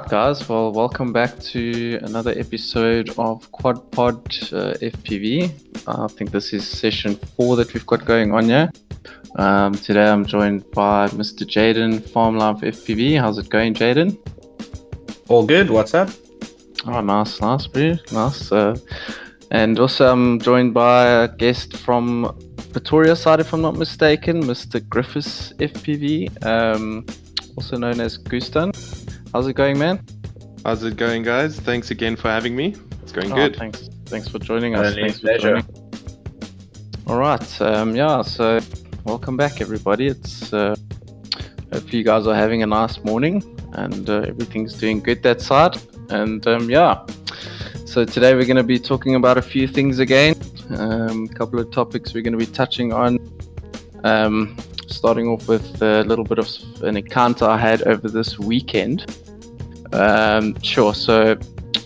right, guys. Well, welcome back to another episode of Quadpod FPV. I think this is session 4 that we've got going on here. Today I'm joined by Mr. Jadon, Farmlifefpv. How's it going, Jadon? All good. What's up? Oh, nice, bro. Nice. And also I'm joined by a guest from Pretoria side, if I'm not mistaken, Mr. GriffusFPV, also known as Gustan. How's it going, man? How's it going, guys? Thanks again for having me. It's going good. Thanks for joining us. Pleasure. All right. So welcome back, everybody. It's hopefully you guys are having a nice morning and everything's doing good that side. And so today we're going to be talking about a few things again. A couple of topics we're going to be touching on. Starting off with a little bit of an encounter I had over this weekend. So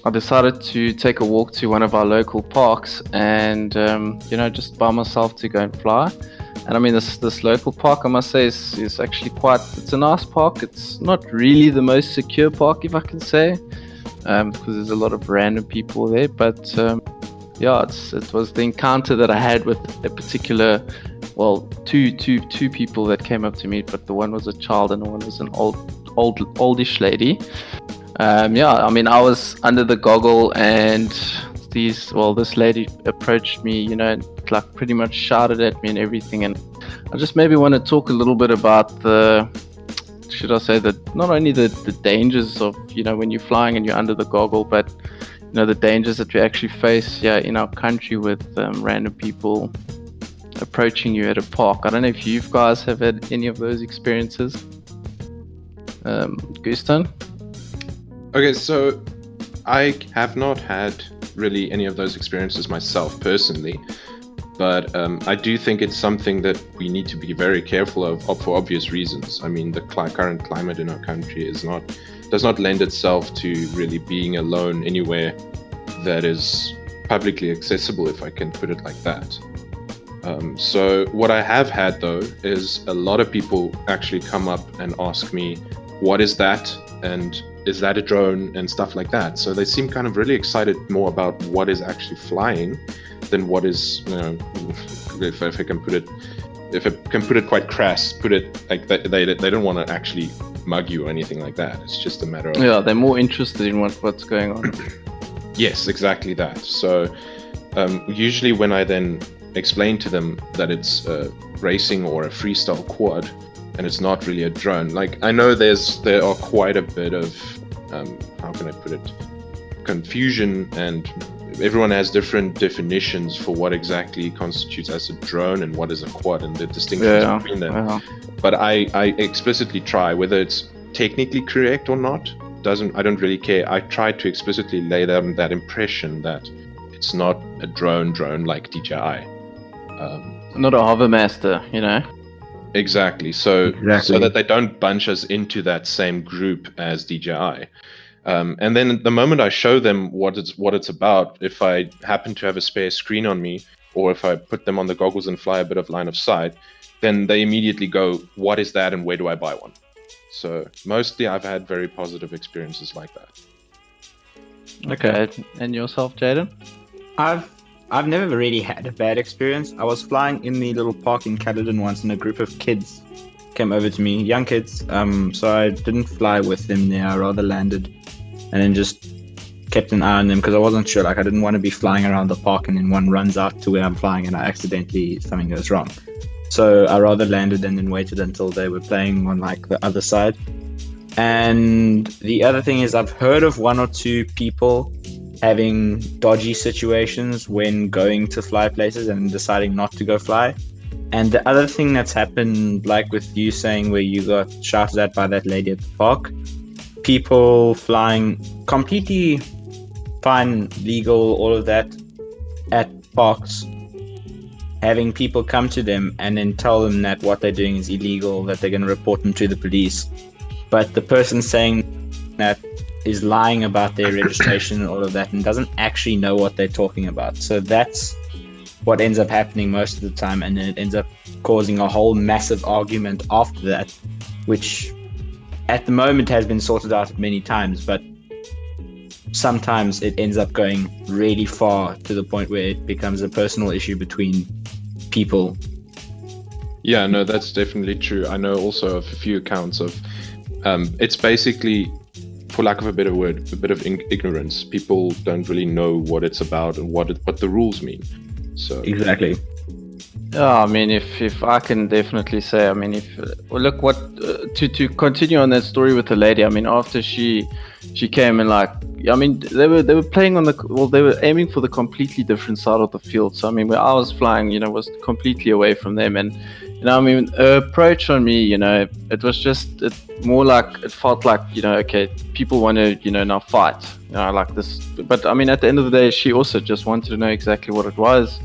I decided to take a walk to one of our local parks and, just by myself to go and fly. And I mean, this local park, I must say, is actually it's a nice park. It's not really the most secure park, if I can say, because there's a lot of random people there. But it was the encounter that I had with a particular, two people that came up to me, but the one was a child and the one was an oldish lady. I mean, I was under the goggle and this lady approached me, and like pretty much shouted at me and everything. And I just maybe want to talk a little bit about not only the dangers of, when you're flying and you're under the goggle, but, the dangers that we actually face in our country with random people approaching you at a park. I don't know if you guys have had any of those experiences. Gustan? Okay, so I have not had really any of those experiences myself personally, but I do think it's something that we need to be very careful of for obvious reasons. I mean, the current climate in our country does not lend itself to really being alone anywhere that is publicly accessible, if I can put it like that. So what I have had though is a lot of people actually come up and ask me, what is that? And is that a drone and stuff like that? So they seem kind of really excited more about what is actually flying than what is, if I can put it quite crass, put it like that, they don't want to actually mug you or anything like that. It's just a matter of... Yeah, they're more interested in what's going on. Yes, exactly that. So usually when I then explain to them that it's racing or a freestyle quad and it's not really a drone, like I know there are quite a bit of how can I put it, confusion, and everyone has different definitions for what exactly constitutes as a drone and what is a quad and the distinctions between them. But I explicitly try, whether it's technically correct or not, I don't really care. I try to explicitly lay down that impression that it's not a drone like DJI. Not a hovermaster, Exactly. So that they don't bunch us into that same group as DJI. And then the moment I show them what it's about, if I happen to have a spare screen on me, or if I put them on the goggles and fly a bit of line of sight, then they immediately go, what is that and where do I buy one? So mostly I've had very positive experiences like that. Okay. And yourself, Jadon? I've never really had a bad experience. I was flying in the little park in Jadon once, and a group of kids came over to me, young kids. So I didn't fly with them there. I rather landed and then just kept an eye on them because I wasn't sure. Like, I didn't want to be flying around the park and then one runs out to where I'm flying and something goes wrong. So I rather landed and then waited until they were playing on like the other side. And the other thing is, I've heard of one or two people having dodgy situations when going to fly places and deciding not to go fly. And the other thing that's happened, like with you saying where you got shouted at by that lady at the park, people flying completely fine, legal, all of that at parks, having people come to them and then tell them that what they're doing is illegal, that they're going to report them to the police. But the person saying that is lying about their registration and all of that and doesn't actually know what they're talking about. So that's what ends up happening most of the time, and then it ends up causing a whole massive argument after that, which at the moment has been sorted out many times, but sometimes it ends up going really far to the point where it becomes a personal issue between people. Yeah, no, that's definitely true. I know also of a few accounts of it's basically, for lack of a better word, a bit of ignorance. People don't really know what it's about and what the rules mean. So Exactly. Yeah, I mean, if I can definitely say, I mean, look what to continue on that story with the lady. I mean, after she came and like, I mean, they were playing on they were aiming for the completely different side of the field. So I mean, where I was flying, was completely away from them, and I mean, her approach on me, it was just more like it felt like, okay, people want to, now fight, like this. But I mean, at the end of the day, she also just wanted to know exactly what it was.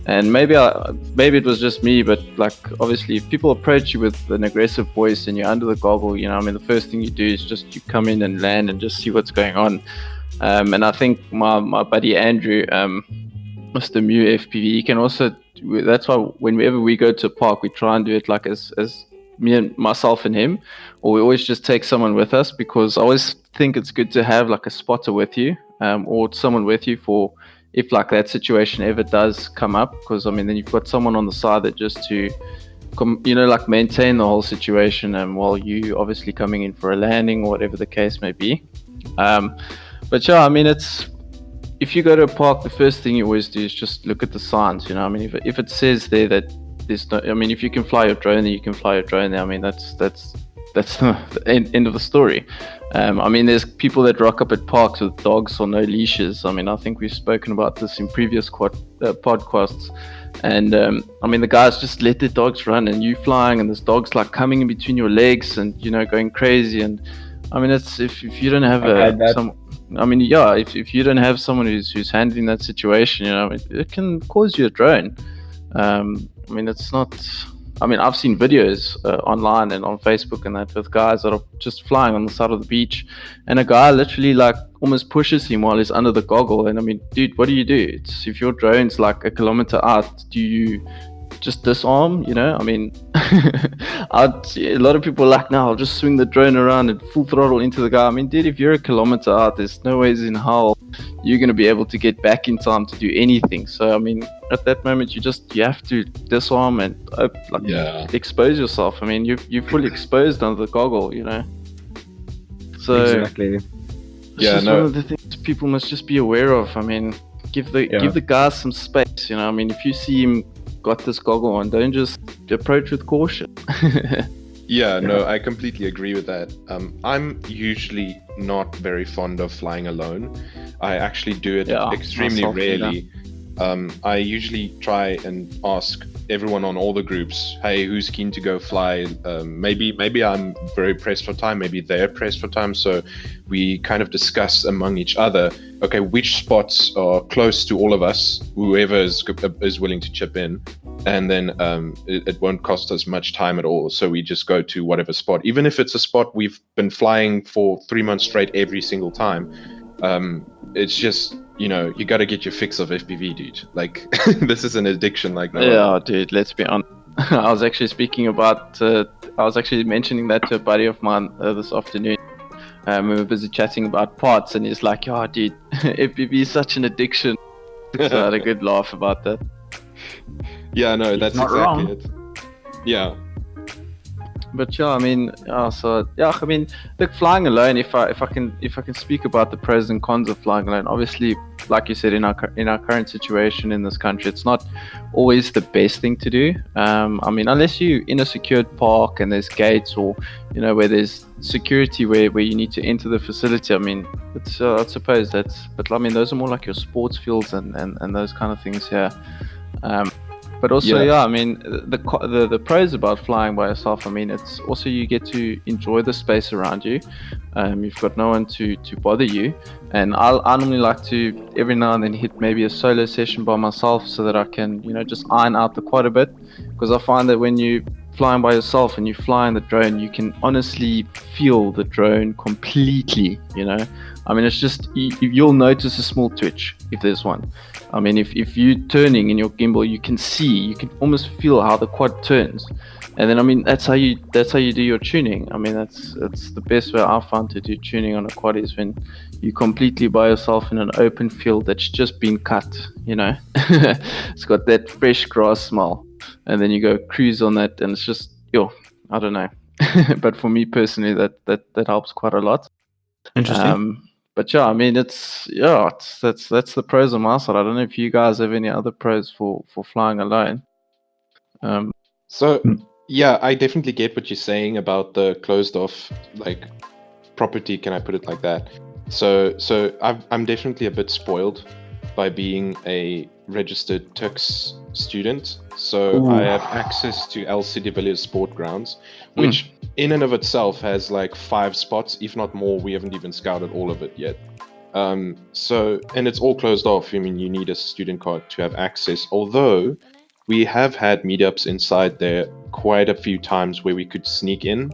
And maybe it was just me, but like obviously, if people approach you with an aggressive voice and you're under the goggle, I mean, the first thing you do is just you come in and land and just see what's going on. And I think my buddy Andrew, Mr. Mew FPV, he can also. That's why whenever we go to a park, we try and do it like as me and myself and him, or we always just take someone with us, because I always think it's good to have like a spotter with you, or someone with you for if like that situation ever does come up, because I mean then you've got someone on the side that just to like maintain the whole situation, and while you obviously coming in for a landing or whatever the case may be. But yeah, I mean, if you go to a park, the first thing you always do is just look at the signs. I mean, if it says there that there's no, I mean, if you can fly your drone there, you can fly your drone there. I mean, that's the end of the story. I mean, there's people that rock up at parks with dogs or no leashes. I mean, I think we've spoken about this in previous podcasts. And I mean, the guys just let their dogs run, and you flying, and this dog's like coming in between your legs and going crazy. And I mean, it's if you don't have if you don't have someone who's handling that situation, it can cause you a drone. I mean, it's not. I mean, I've seen videos online and on Facebook and that with guys that are just flying on the side of the beach, and a guy literally like almost pushes him while he's under the goggle. And I mean, dude, what do you do? If your drone's like a kilometer out, do you just disarm? I mean, a lot of people are like, no, I'll just swing the drone around and full throttle into the guy. I mean, dude, if you're a kilometer out, there's no ways in hell you're going to be able to get back in time to do anything. So I mean, at that moment, you have to disarm and expose yourself. I mean, you're fully exposed under the goggle, So exactly. One of the things people must just be aware of. I mean, give the guys some space. I mean, if you see him got this goggle on, don't just approach with caution. No, I completely agree with that. I'm usually not very fond of flying alone. I actually do it extremely rarely. I usually try and ask everyone on all the groups, hey, who's keen to go fly? Maybe I'm very pressed for time, maybe they're pressed for time, so we kind of discuss among each other, okay, which spots are close to all of us, whoever is willing to chip in, and then it won't cost us much time at all, so we just go to whatever spot, even if it's a spot we've been flying for 3 months straight every single time. It's just, you got to get your fix of FPV, dude. Like, this is an addiction like no other. Dude, let's be honest. I was actually mentioning that to a buddy of mine this afternoon. We were busy chatting about parts, and he's like, oh, dude, FPV is such an addiction. So I had a good laugh about that. Yeah, no, that's exactly it. Yeah. But yeah, I mean, look, flying alone. If I can speak about the pros and cons of flying alone. Obviously, like you said, in our current situation in this country, it's not always the best thing to do. I mean, unless you're in a secured park and there's gates, or where there's security where you need to enter the facility. I mean, it's I suppose that's. But I mean, those are more like your sports fields and those kind of things here. But also, I mean, the pros about flying by yourself, I mean, it's also you get to enjoy the space around you. You've got no one to bother you. And I normally like to, every now and then, hit maybe a solo session by myself so that I can, just iron out the quad a bit. Because I find that when you flying by yourself and you fly in the drone, you can honestly feel the drone completely, I mean, it's just, you'll notice a small twitch if there's one. I mean, if you're turning in your gimbal, you can almost feel how the quad turns. And then I mean that's how you do your tuning. I mean that's the best way I found to do tuning on a quad is when you're completely by yourself in an open field that's just been cut, you know. It's got that fresh grass smell, and then you go cruise on that, and it's just I don't know. But for me personally, that helps quite a lot. Interesting. But yeah, I mean that's the pros on my side. I don't know if you guys have any other pros for flying alone. So yeah, I definitely get what you're saying about the closed off like property. Can I put it like that? So I'm definitely a bit spoiled by being a registered Turks student. So I have access to LC de Villiers Sport Grounds, which in and of itself has like 5 spots, if not more. We haven't even scouted all of it yet. And it's all closed off. I mean, you need a student card to have access. Although we have had meetups inside there quite a few times where we could sneak in.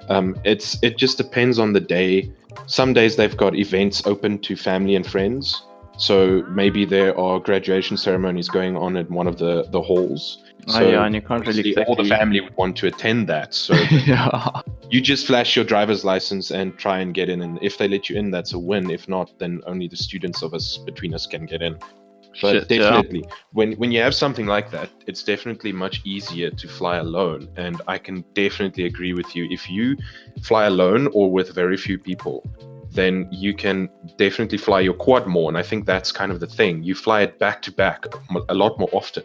It just depends on the day. Some days they've got events open to family and friends. So maybe there are graduation ceremonies going on in one of the halls. So and you can't really exactly... all the family would want to attend that. So you just flash your driver's license and try and get in. And if they let you in, that's a win. If not, then only the students of us between us can get in. But definitely, when you have something like that, it's definitely much easier to fly alone. And I can definitely agree with you. If you fly alone or with very few people, then you can definitely fly your quad more. And I think that's kind of the thing. You fly it back to back a lot more often.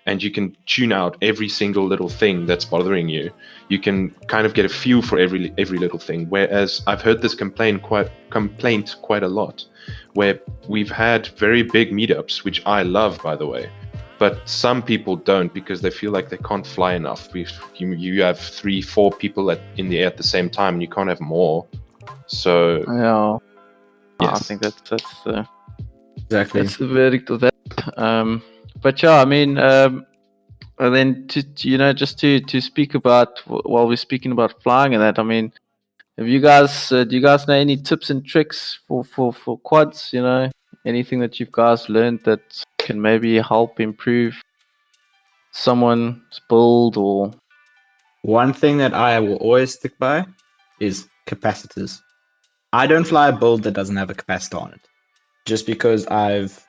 And you can tune out every single little thing that's bothering you. You can kind of get a feel for every little thing. Whereas I've heard this complaint quite a lot, where we've had very big meetups, which I love, by the way. But some people don't because they feel like they can't fly enough. You have 3-4 people in the air at the same time, and you can't have more. So I think that's exactly that's the verdict of that. But yeah, I mean, and then just to speak about while we're speaking about flying and that, I mean, do you guys know any tips and tricks for quads? You know, anything that you guys learned that can maybe help improve someone's build? Or one thing that I will always stick by is capacitors. I don't fly a build that doesn't have a capacitor on it, just because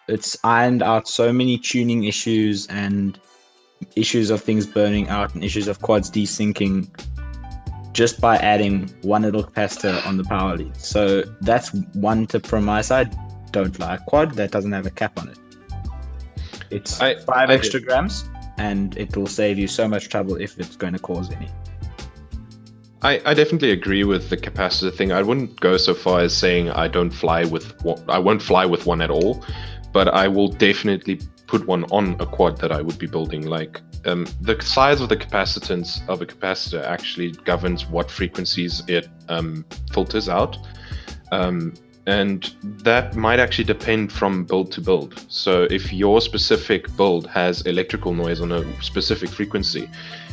it's ironed out so many tuning issues and issues of things burning out and issues of quads desyncing just by adding one little capacitor on the power lead. So that's one tip from my side. Don't fly a quad that doesn't have a cap on it. It's 5 extra grams, and it will save you so much trouble if it's going to cause any. I definitely agree with the capacitor thing. I wouldn't go so far as saying I won't fly with one at all, but I will definitely put one on a quad that I would be building. Like the size of the capacitance of a capacitor actually governs what frequencies it filters out, and that might actually depend from build to build. So if your specific build has electrical noise on a specific frequency,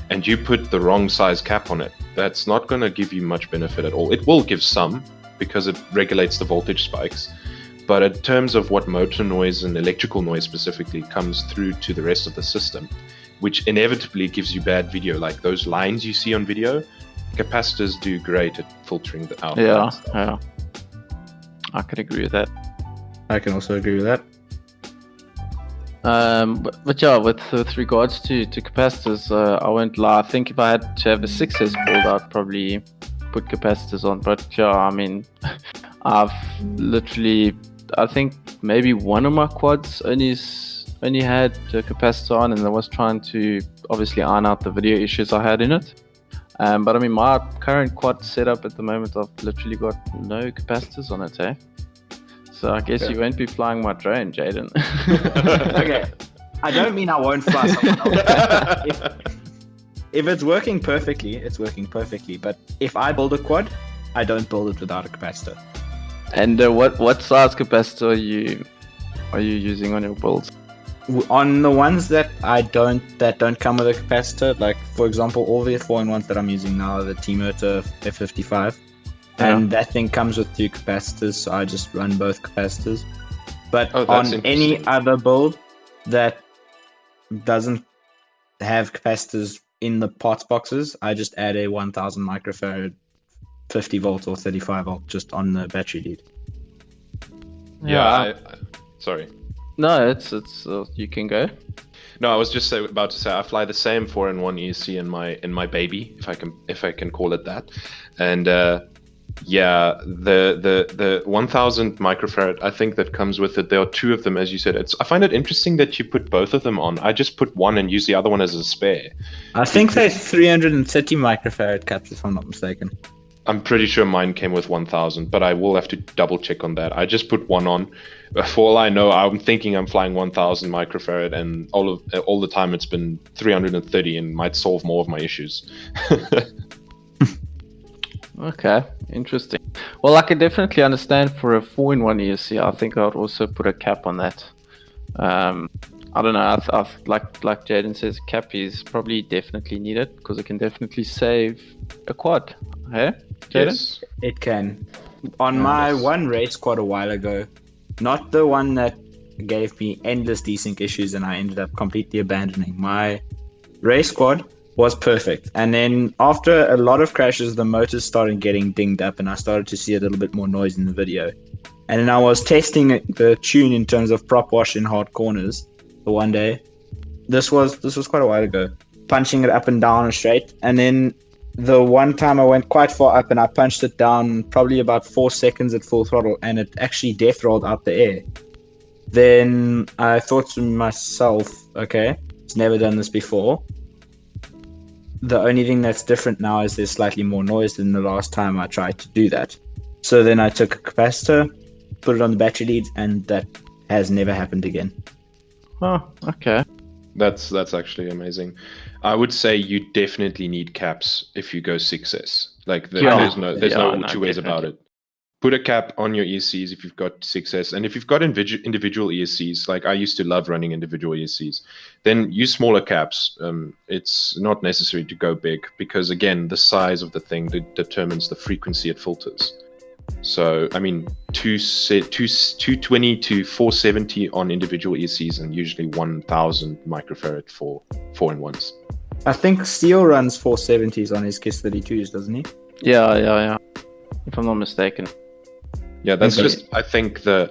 and you put the wrong size cap on it, that's not going to give you much benefit at all. It will give some, because it regulates the voltage spikes. But in terms of what motor noise and electrical noise specifically comes through to the rest of the system, which inevitably gives you bad video, like those lines you see on video, capacitors do great at filtering out. Yeah. I can agree with that. I can also agree with that. But yeah, with regards to capacitors, I won't lie. I think if I had to have a 6S build, I'd probably put capacitors on. But yeah, I mean, I've literally, I think maybe one of my quads only had a capacitor on, and I was trying to obviously iron out the video issues I had in it. But I mean, my current quad setup at the moment, I've literally got no capacitors on it, eh? So I guess you won't be flying my drone, Jadon. Okay. I don't mean I won't fly someone else. If it's working perfectly, it's working perfectly. But if I build a quad, I don't build it without a capacitor. And what size capacitor are you using on your builds? On the ones that don't come with a capacitor, like for example, all the 4-in-1s that I'm using now are the T-Motor F55. And that thing comes with 2 capacitors, so I just run both capacitors. But on any other build that doesn't have capacitors in the parts boxes, I just add a 1000 microfarad 50 volt or 35 volt just on the battery lead. Sorry. No, it's you can go. No, I was just about to say I fly the same 4-in-1 ESC in my baby, if I can call it that, and the 1000 microfarad, I think that comes with it. There are two of them, as you said. I find it interesting that you put both of them on. I just put one and use the other one as a spare. I think they're 330 microfarad caps, if I'm not mistaken. I'm pretty sure mine came with 1000, but I will have to double check on that. I just put one on. For all I know, I'm thinking I'm flying 1000 microfarad, and all the time it's been 330 and might solve more of my issues. Okay, interesting. Well, I can definitely understand for a 4-in-1 ESC. I think I would also put a cap on that. I don't know. I've like Jadon says, a cap is probably definitely needed because it can definitely save a quad. Hey, Jadon? Yes. It can. On my one race quad a while ago, not the one that gave me endless desync issues and I ended up completely abandoning, my race quad was perfect. And then after a lot of crashes, the motors started getting dinged up and I started to see a little bit more noise in the video. And then I was testing the tune in terms of prop wash in hard corners the one day. This was quite a while ago. Punching it up and down and straight. And then the one time I went quite far up and I punched it down probably about 4 seconds at full throttle and it actually death rolled out the air. Then I thought to myself, okay, it's never done this before. The only thing that's different now is there's slightly more noise than the last time I tried to do that. So then I took a capacitor, put it on the battery leads, and that has never happened again. Oh, okay. That's actually amazing. I would say you definitely need caps if you go 6S. Like there's no two ways about it. Put a cap on your ESCs if you've got 6S, and if you've got individual ESCs, like I used to love running individual ESCs, then use smaller caps. It's not necessary to go big because again, the size of the thing determines the frequency it filters. So I mean, 220 to 470 on individual ESCs, and usually 1000 microfarad for 4-in-1s. I think Steel runs 470s on his KISS 32s, doesn't he? Yeah. If I'm not mistaken. Yeah, that's just, I think the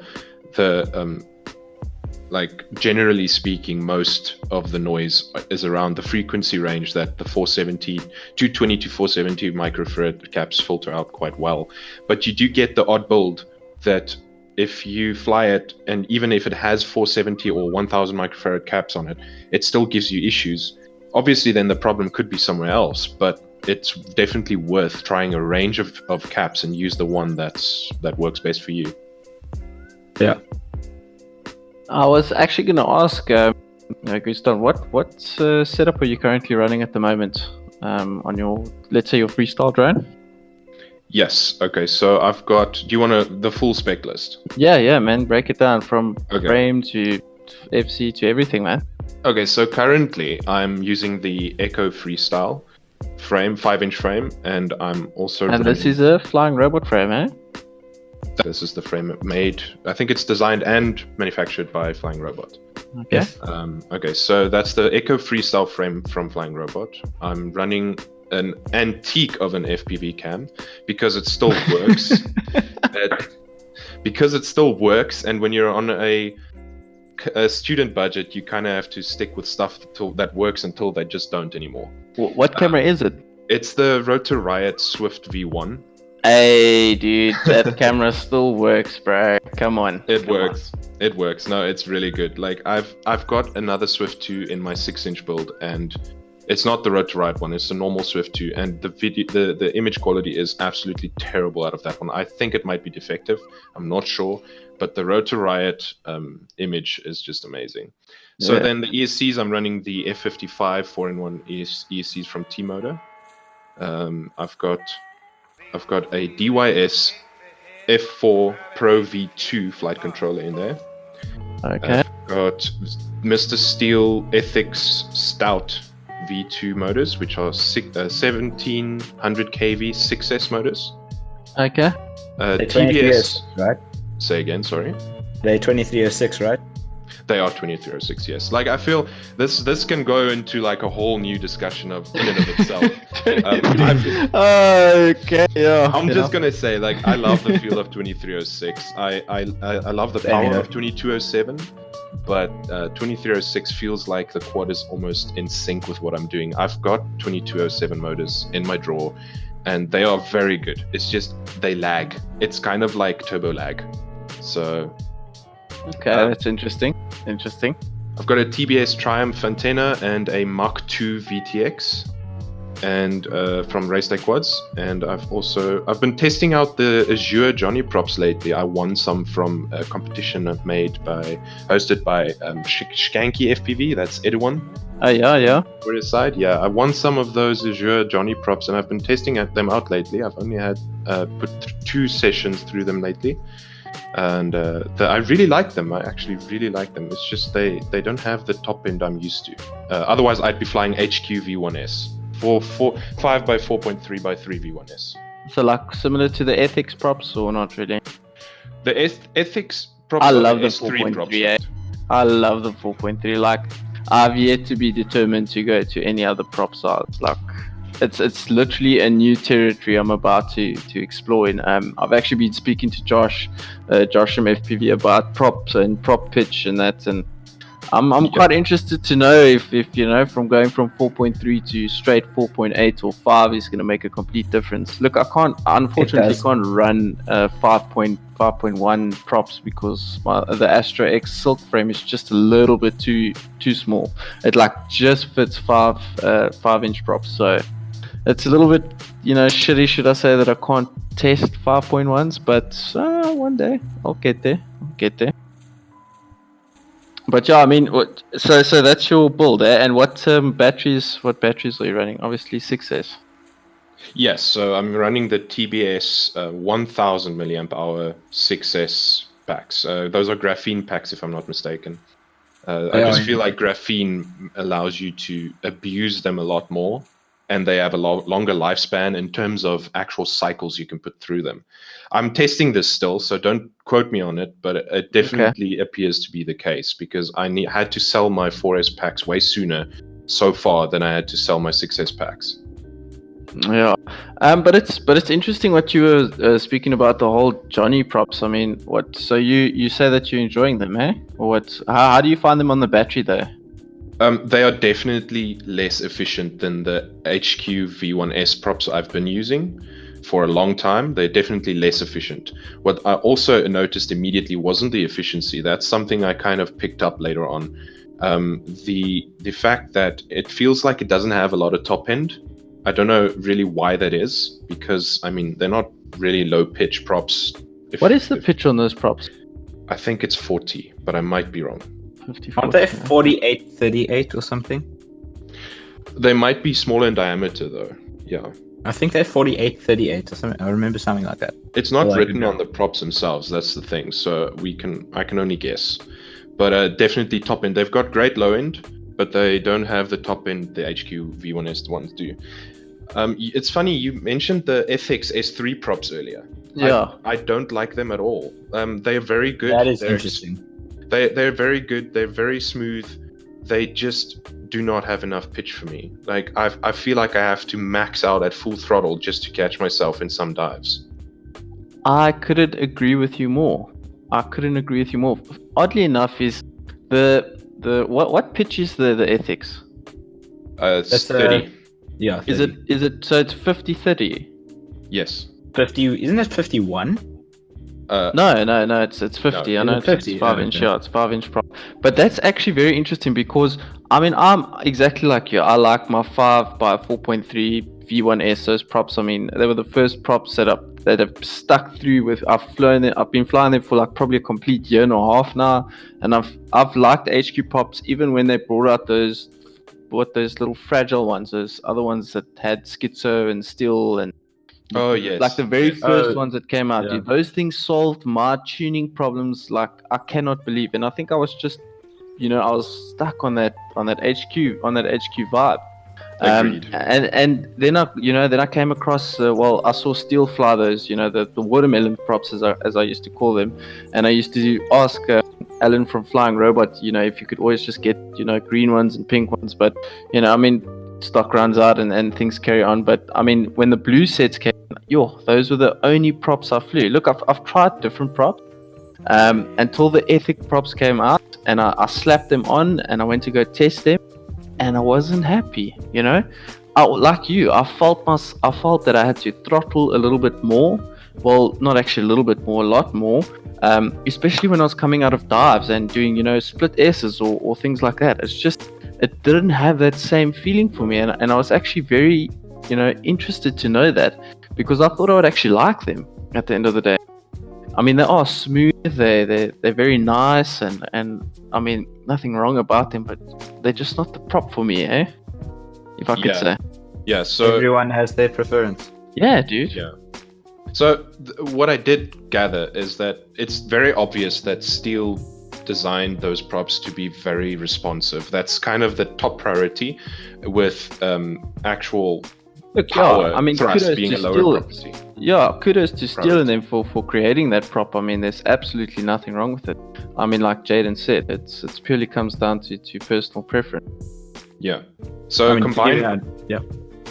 like generally speaking, most of the noise is around the frequency range that the 220 to 470 microfarad caps filter out quite well. But you do get the odd build that if you fly it, and even if it has 470 or 1000 microfarad caps on it, it still gives you issues. Obviously, then the problem could be somewhere else, but it's definitely worth trying a range of caps and use the one that works best for you. Yeah. I was actually going to ask, Gustan, what setup are you currently running at the moment on your, let's say, your freestyle drone? Yes. Okay. So I've got. Do you want the full spec list? Yeah, man. Break it down from frame to FC to everything, man. Okay. So currently I'm using the Echo Freestyle frame, 5-inch frame, and I'm also. And this is a flying robot frame, eh? This is the frame made. I think it's designed and manufactured by Flying Robot. Okay. Okay, so that's the Echo Freestyle frame from Flying Robot. I'm running an antique of an FPV cam because it still works. Because it still works, and when you're on a student budget, you kind of have to stick with stuff that works until they just don't anymore. What camera is it? It's the Rotor Riot Swift V1. Hey, dude, that camera still works, bro. Come on. It works. No, it's really good. Like I've got another Swift 2 in my 6-inch build, and it's not the Rotor Riot one. It's the normal Swift 2, and the image quality is absolutely terrible out of that one. I think it might be defective. I'm not sure, but the Rotor Riot image is just amazing. So then the ESCs, I'm running the F55 4-in-1 ESCs from T-Motor. I've got a DYS F4 Pro V2 flight controller in there. Okay. I've got Mr. Steel Ethics Stout V2 motors, which are 1700 kV 6S motors. Okay. TBS, right? Say again, sorry. They're 2306, right? They are 2306, yes. Like, I feel this can go into like a whole new discussion of in and of itself. Okay, yeah. I'm just gonna say, like, I love the feel of 2306. I love the power of 2207, but 2306 feels like the quad is almost in sync with what I'm doing. I've got 2207 motors in my drawer, and they are very good. It's just they lag. It's kind of like turbo lag. So. Okay, that's interesting. I've got a TBS Triumph antenna and a Mach 2 VTX, and from Race Day Quads. And I've been testing out the Azure Johnny props lately. I won some from a competition hosted by Skanky FPV. That's Jadon. Oh yeah. For his side, yeah. I won some of those Azure Johnny props, and I've been testing them out lately. I've only had put 2 sessions through them lately. And I really like them. I actually really like them. It's just they don't have the top end I'm used to. Otherwise, I'd be flying HQ V1S for 5x4.3x3 V1S. So like similar to the Ethics props, or not really? The Ethics props. I love the S3 props. 4.3. I love the 4.3. Like, I've yet to be determined to go to any other prop size. Like, it's literally a new territory I'm about to explore in. I've actually been speaking to Josh from FPV about props and prop pitch and that, and I'm quite interested to know if you know, from going from 4.3 to straight 4.8 or 5 is going to make a complete difference. Look, I unfortunately can't run 5.1 props because the Astro X Silk frame is just a little bit too small. It like just fits 5-inch props, so it's a little bit, you know, shitty, should I say, that I can't test 5.1s, but one day I'll get there. But yeah, I mean, so that's your build, eh? And what batteries are you running? Obviously 6S. Yes, so I'm running the TBS 1000 milliamp hour 6S packs. Those are graphene packs, if I'm not mistaken. I just feel like graphene allows you to abuse them a lot more, and they have a longer lifespan in terms of actual cycles you can put through them. I'm testing this still, so don't quote me on it, but it definitely appears to be the case, because I had to sell my 4S packs way sooner so far than I had to sell my 6S packs. Yeah, but it's interesting what you were speaking about, the whole Johnny props. I mean, what? So you say that you're enjoying them, eh? Or what? How do you find them on the battery though? They are definitely less efficient than the HQ V1S props I've been using for a long time. They're definitely less efficient. What I also noticed immediately wasn't the efficiency. That's something I kind of picked up later on. The fact that it feels like it doesn't have a lot of top end. I don't know really why that is, because I mean, they're not really low pitch props. What is the pitch on those props? I think it's 40, but I might be wrong. 50, Aren't they 48-38 or something? They might be smaller in diameter though. Yeah. I think they're 48-38 or something. I remember something like that. It's not written on the props themselves. That's the thing. So I can only guess. But definitely top end. They've got great low end, but they don't have the top end the HQ V1S ones do. It's funny, you mentioned the Ethics S3 props earlier. Yeah. I don't like them at all. They're very good. That is interesting. They're very good. They're very smooth. They just do not have enough pitch for me. Like, I feel like I have to max out at full throttle just to catch myself in some dives. I couldn't agree with you more. Oddly enough, is the what pitch is the Ethics? It's 30. Yeah. 30. Is it so it's 50-30? Yes. 50? Isn't it 51? No, it's 50. No, I know it's 50, 5-inch. Yeah, it's 5-inch prop. But that's actually very interesting, because I mean, I'm exactly like you. I like my 5x4.3 V1S. Those props, I mean, they were the first props that have stuck through with. I've been flying them for like probably a complete year and a half now, and I've liked HQ props even when they brought out those little fragile ones, those other ones that had schizo and steel and. Oh yes, like the very first ones that came out, yeah. dude. Those things solved my tuning problems like I cannot believe. And I think I was just, you know, I was stuck on that HQ vibe. Agreed. And then I came across I saw Steel fly those, you know, the watermelon props as I used to call them, and I used to ask Alan from Flying Robot, if you could always just get, green ones and pink ones. But, stock runs out and things carry on. But, when the blue sets came, those were the only props I flew. Look, I've tried different props until the Ethic props came out, and I slapped them on and I went to go test them, and I wasn't happy, like you, I felt that I had to throttle a little bit more. Well, not actually a little bit more, a lot more. Especially when I was coming out of dives and doing, split S's or things like that. It's just, it didn't have that same feeling for me, and I was actually very, interested to know that, because I thought I would actually like them at the end of the day. They are smooth, they're very nice, and nothing wrong about them, but they're just not the prop for me, if I could say. Yeah, so everyone has their preference. Yeah, dude. Yeah. So what I did gather is that it's very obvious that Steel designed those props to be very responsive. That's kind of the top priority, with actual power thrust being a lower property. Yeah, kudos to Steel and them for creating that prop. There's absolutely nothing wrong with it. Like Jadon said, it's purely comes down to personal preference. Yeah. So combine. Yeah.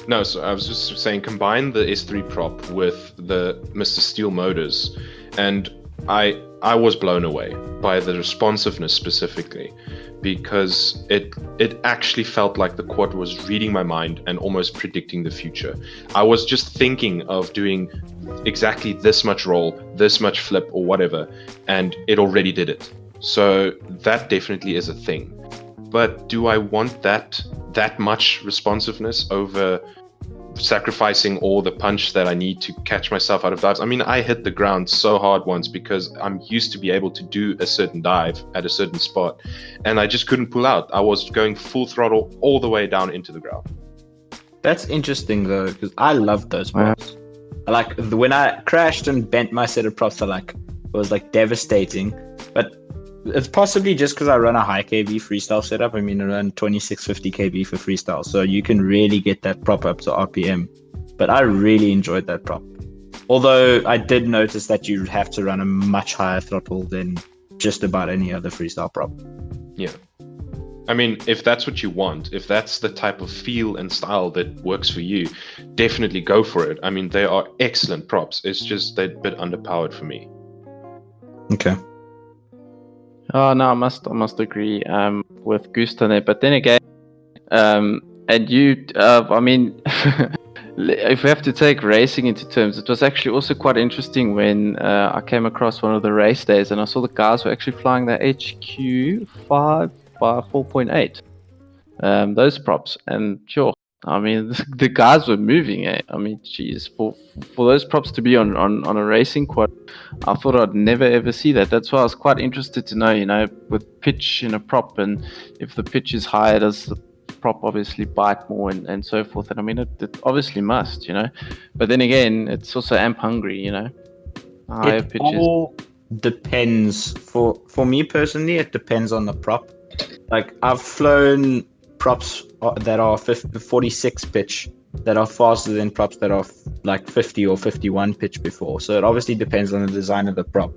No, so I was just saying, combine the S3 prop with the Mr. Steel motors, and I was blown away by the responsiveness specifically, because it actually felt like the quad was reading my mind and almost predicting the future. I was just thinking of doing exactly this much roll, this much flip, or whatever, and it already did it. So that definitely is a thing. But do I want that much responsiveness over sacrificing all the punch that I need to catch myself out of dives? I hit the ground so hard once because I'm used to be able to do a certain dive at a certain spot, and I just couldn't pull out. I was going full throttle all the way down into the ground. That's interesting though, because I loved those props. Like when I crashed and bent my set of props, it was devastating. But it's possibly just because I run a high kV freestyle setup. I run 2650 kV for freestyle, so you can really get that prop up to RPM. But I really enjoyed that prop. Although I did notice that you have to run a much higher throttle than just about any other freestyle prop. Yeah. If that's what you want, if that's the type of feel and style that works for you, definitely go for it. They are excellent props. It's just they're a bit underpowered for me. Okay. Oh no, I must agree with Gustan there. But then again, and you, if we have to take racing into terms, it was actually also quite interesting when I came across one of the race days and I saw the guys were actually flying the HQ5 by 4.8. Those props, and sure, the guys were moving. Geez, for those props to be on a racing quad, I thought I'd never ever see that. That's why I was quite interested to know, with pitch in a prop, and if the pitch is higher, does the prop obviously bite more and so forth? And it obviously must, But then again, it's also amp hungry, Higher it pitches. All depends. For me personally, it depends on the prop. I've flown props that are 46 pitch that are faster than props that are 50 or 51 pitch before. So it obviously depends on the design of the prop.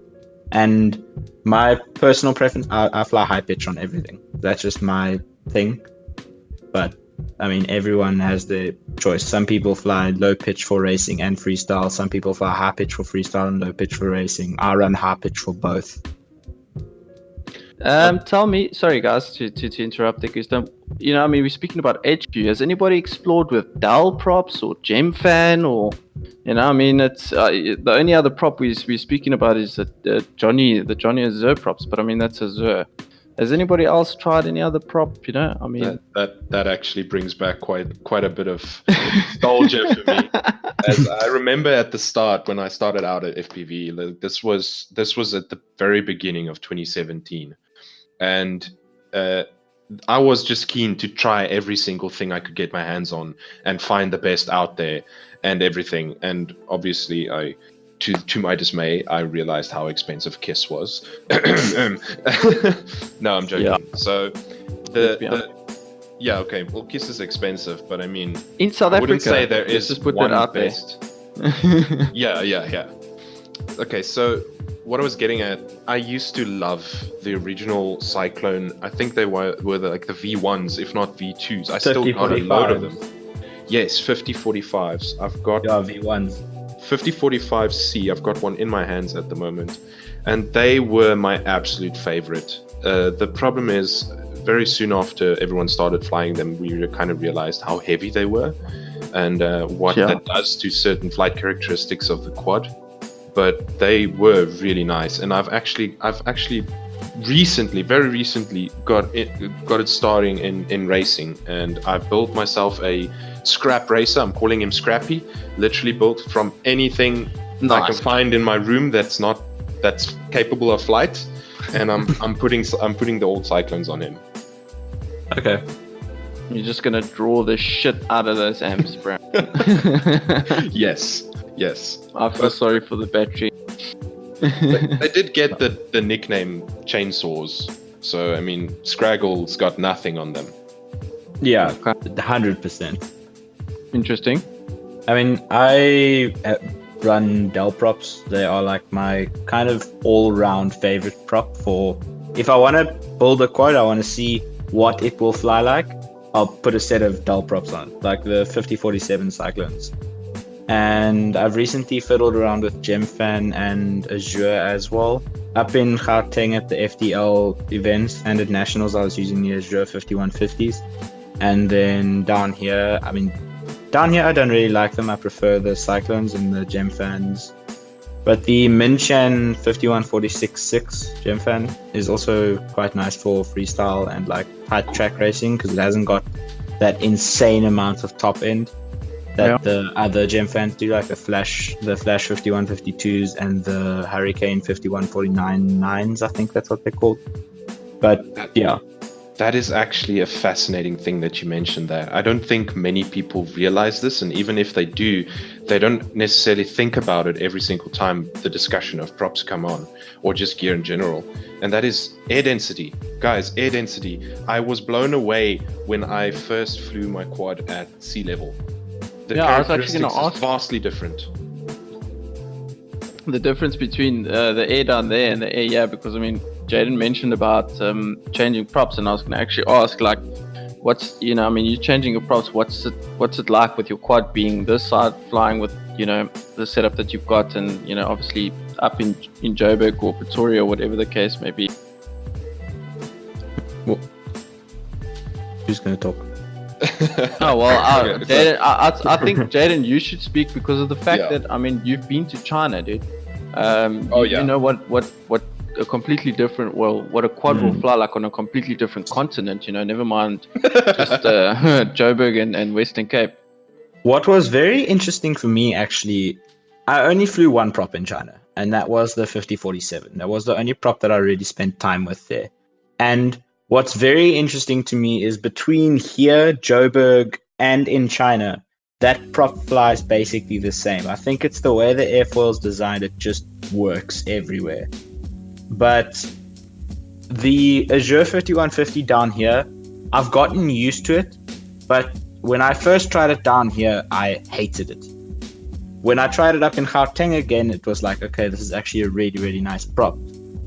And my personal preference, I fly high pitch on everything. That's just my thing. But everyone has their choice. Some people fly low pitch for racing and freestyle. Some people fly high pitch for freestyle and low pitch for racing. I run high pitch for both. Tell me, sorry guys to interrupt there, Gustan. We're speaking about HQ. Has anybody explored with Dell props or Gem Fan or, it's the only other prop we're speaking about is the Johnny Azure props, but that's Azure. Has anybody else tried any other prop? That actually brings back quite a bit of nostalgia for me. As I remember at the start when I started out at FPV, this was at the very beginning of 2017, and I was just keen to try every single thing I could get my hands on and find the best out there and everything. And obviously, to my dismay, I realized how expensive KISS was. No, I'm joking. Yeah. So okay. Well, KISS is expensive, but in South Africa, I wouldn't say there is just put one that out best. there. Yeah. Okay, so what I was getting at, I used to love the original Cyclone. I think they were like the V1s, if not V2s. I still got a load of them. Yes, 5045s. I've got V1s. 5045C. I've got one in my hands at the moment, and they were my absolute favorite. The problem is, very soon after everyone started flying them, we kind of realized how heavy they were, and what that does to certain flight characteristics of the quad. But they were really nice, and I've actually recently, very recently, got it starting in racing, and I built myself a scrap racer. I'm calling him Scrappy. Literally built from anything I can find in my room that's capable of flight, and I'm putting the old Cyclones on him. Okay. You're just gonna draw the shit out of those amps, bro. Yes. I feel sorry for the battery. They did get the nickname Chainsaws, so I mean, Scraggle's got nothing on them. Yeah, 100%. Interesting. I mean, I run Dell props. They are like my kind of all-round favorite prop for if I want to build a quad, I want to see what it will fly like. I'll put a set of Dell props on, like the 5047 Cyclones. And I've recently fiddled around with Gemfan and Azure as well. Up in Gauteng at the FDL events and at Nationals, I was using the Azure 5150s. And then down here, I don't really like them. I prefer the Cyclones and the Gemfans. But the Minchan 5146-6 Gemfan is also quite nice for freestyle and like tight track racing because it hasn't got that insane amount of top end that the other Gemfans do, like the Flash 5152s and the Hurricane 5149-9s, I think that's what they're called. But yeah. That is actually a fascinating thing that you mentioned there. I don't think many people realize this, and even if they do, they don't necessarily think about it every single time the discussion of props come on, or just gear in general. And that is air density. Guys, air density. I was blown away when I first flew my quad at sea level. I was actually going to ask. Vastly different. The difference between the air down there and the air here, because I mean, Jadon mentioned about changing props, and I was going to actually ask, like, you're changing your props. What's it like with your quad being this side, flying with, the setup that you've got, and obviously up in Joburg or Pretoria, whatever the case may be. Well, who's going to talk? Oh well, Jadon, I think Jadon, you should speak because of the fact that you've been to China, dude. You know what a completely different what a quad will fly like on a completely different continent. Never mind just Joburg and Western Cape. What was very interesting for me, actually, I only flew one prop in China, and that was the 5047. That was the only prop that I really spent time with there. And what's very interesting to me is between here, Joburg, and in China, that prop flies basically the same. I think it's the way the airfoil's designed, it just works everywhere. But the Azure 5150 down here, I've gotten used to it, but when I first tried it down here, I hated it. When I tried it up in Gauteng again, it was like, okay, this is actually a really, really nice prop.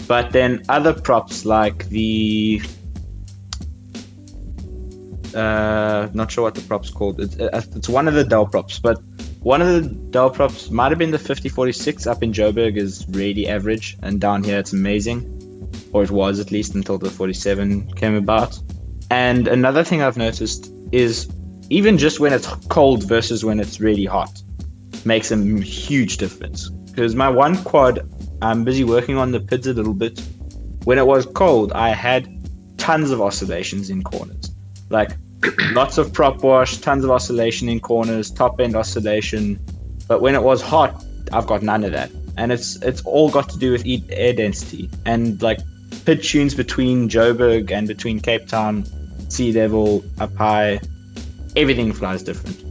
But then other props like the not sure what the prop's called. It's one of the Dell props, but one of the Dell props might have been the 5046 up in Joburg is really average, and down here it's amazing, or it was at least until the 47 came about. And another thing I've noticed is even just when it's cold versus when it's really hot makes a huge difference. Because my one quad, I'm busy working on the PIDs a little bit. When it was cold, I had tons of oscillations in corners. Like lots of prop wash, tons of oscillation in corners, top end oscillation. But when it was hot, I've got none of that. And it's all got to do with air density. And like PID tunes between Joburg and between Cape Town, sea level, up high, everything flies different.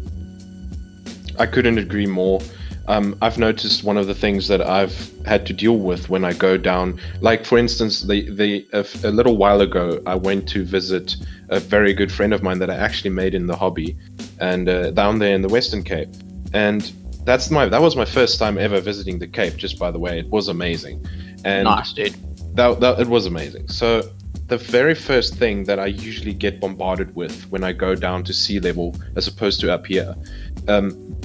I couldn't agree more. I've noticed one of the things that I've had to deal with when I go down, like for instance, a little while ago, I went to visit a very good friend of mine that I actually made in the hobby, and down there in the Western Cape. And that was my first time ever visiting the Cape, just by the way. It was amazing. And Nice, dude. that it was amazing. So the very first thing that I usually get bombarded with when I go down to sea level as opposed to up here,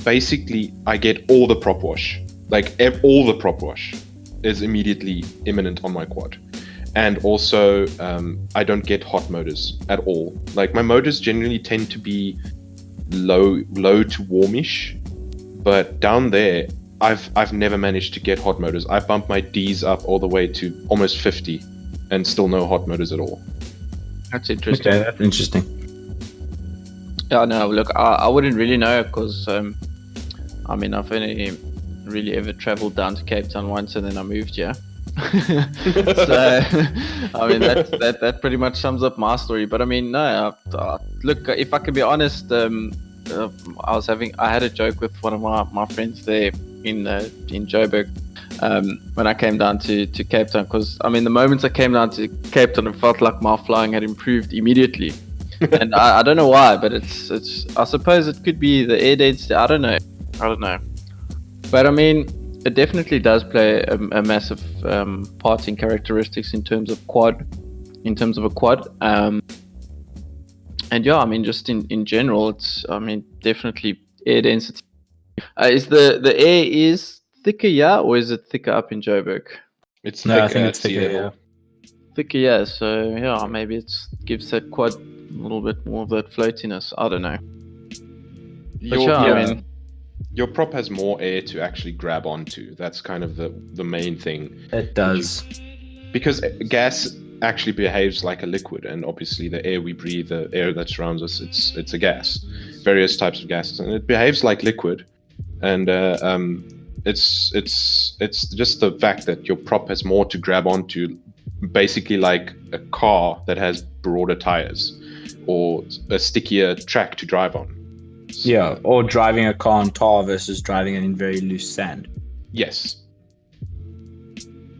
basically I get all the prop wash. Like all the prop wash is immediately imminent on my quad. And also I don't get hot motors at all. Like my motors generally tend to be low to warmish, but down there I've never managed to get hot motors. I bumped my Ds up all the way to almost 50 and still no hot motors at all. That's interesting. Okay, that's interesting. Yeah, no, look, I wouldn't really know because, I mean, I've only really ever traveled down to Cape Town once and then I moved here. So, I mean, that pretty much sums up my story. But I mean, no, look, if I can be honest, I had a joke with one of my friends there in Joburg when I came down to Cape Town, because I mean the moment I came down to Cape Town it felt like my flying had improved immediately. And I don't know why, but it's I suppose it could be the air density. I don't know, but I mean it definitely does play a massive part in characteristics in terms of a quad. And yeah, I mean, just in general, it's, I mean, definitely air density. Is the air is thicker, yeah, or is it thicker up in Joburg? It's thicker. I think it's sea thicker, level. Thicker, yeah. So yeah, maybe it gives that quad a little bit more of that floatiness. I don't know. I mean, your prop has more air to actually grab onto. That's kind of the main thing. It does. Because gas actually behaves like a liquid, and obviously the air we breathe, the air that surrounds us, it's a gas, various types of gases, and it behaves like liquid. And it's just the fact that your prop has more to grab onto, basically like a car that has broader tires or a stickier track to drive on. So, yeah, or driving a car on tar versus driving it in very loose sand. Yes.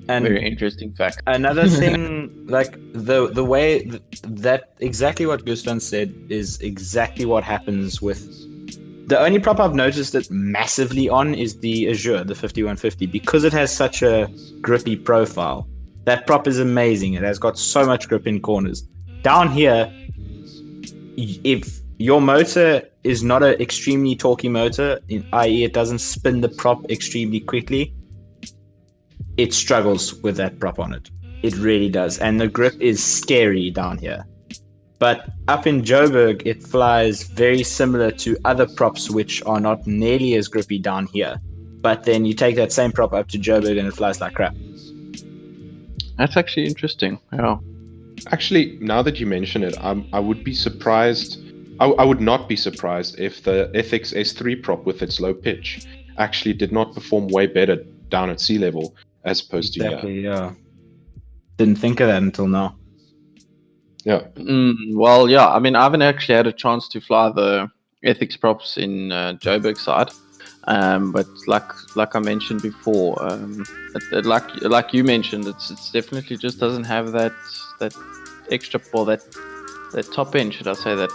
And very interesting fact. Another thing, like the way that exactly what Gustan said is exactly what happens with the only prop I've noticed it massively on is the Azure, the 5150, because it has such a grippy profile. That prop is amazing. It has got so much grip in corners. Down here, if your motor is not an extremely torquey motor, i.e. it doesn't spin the prop extremely quickly, it struggles with that prop on it. It really does. And the grip is scary down here. But up in Joburg, it flies very similar to other props which are not nearly as grippy down here. But then you take that same prop up to Joburg and it flies like crap. That's actually interesting. Yeah. Actually, now that you mention it, I would be surprised. I would not be surprised if the Ethics S3 prop with its low pitch actually did not perform way better down at sea level as opposed to Exactly, yeah. Didn't think of that until now. Yeah. Well, yeah. I mean, I haven't actually had a chance to fly the Ethics props in Joburg side, but like I mentioned before, like you mentioned, it's definitely just doesn't have that extra, or that top end, should I say that?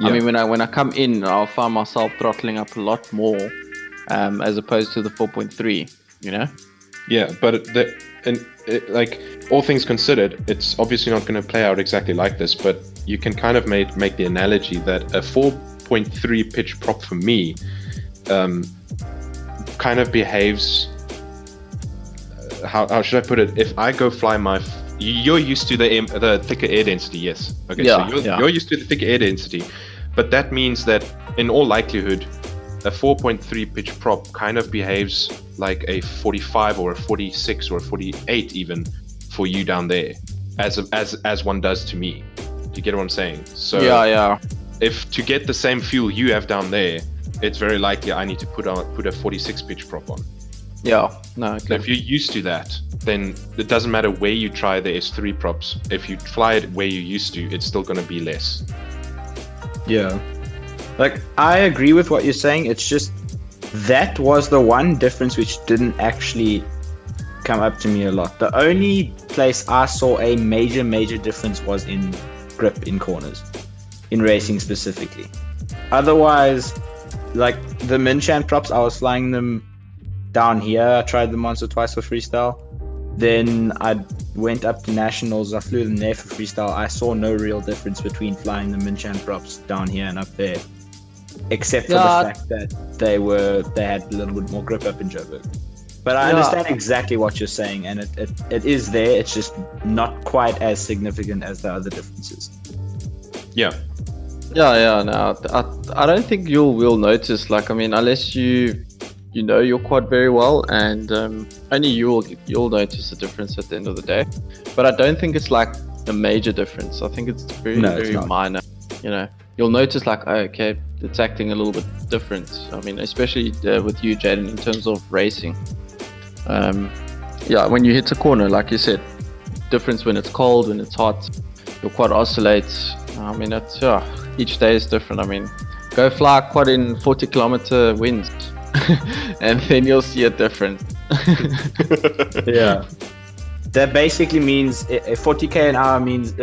Yeah. I mean, when I come in, I'll find myself throttling up a lot more, as opposed to the 4.3. You know. Yeah, but like all things considered, it's obviously not going to play out exactly like this. But you can kind of make the analogy that a 4.3 pitch prop for me kind of behaves. How should I put it? If I go fly you're used to the thicker air density, yes. Okay, yeah, so you're used to the thicker air density, but that means that in all likelihood, a 4.3 pitch prop kind of behaves like a 45 or a 46 or a 48 even for you down there, as one does to me. Do you get what I'm saying? So yeah. If to get the same fuel you have down there, it's very likely I need to put a 46 pitch prop on. Yeah, no. So if you're used to that, then it doesn't matter where you try the S3 props. If you fly it where you're used to, it's still going to be less. Yeah. Like, I agree with what you're saying. It's just that was the one difference which didn't actually come up to me a lot. The only place I saw a major difference was in grip in corners, in racing specifically. Otherwise, like the Minchan props, I was flying them down here. I tried them once or twice for freestyle. Then I went up to nationals. I flew them there for freestyle. I saw no real difference between flying the Minchan props down here and up there, except for the fact that they had a little bit more grip up in Joburg. But I understand exactly what you're saying, and it is there. It's just not quite as significant as the other differences. Yeah. No, I don't think you will notice. Like, I mean, unless you know your quad very well, and only you'll notice the difference at the end of the day. But I don't think it's like a major difference. I think it's very minor. You know, you'll notice like, oh, okay, it's acting a little bit different. I mean, especially with you, Jadon, in terms of racing. When you hit a corner, like you said, difference when it's cold, when it's hot, your quad oscillates. I mean, it's each day is different. I mean, go fly a quad in 40-kilometer winds, and then you'll see a difference. Yeah, that basically means 40k an hour means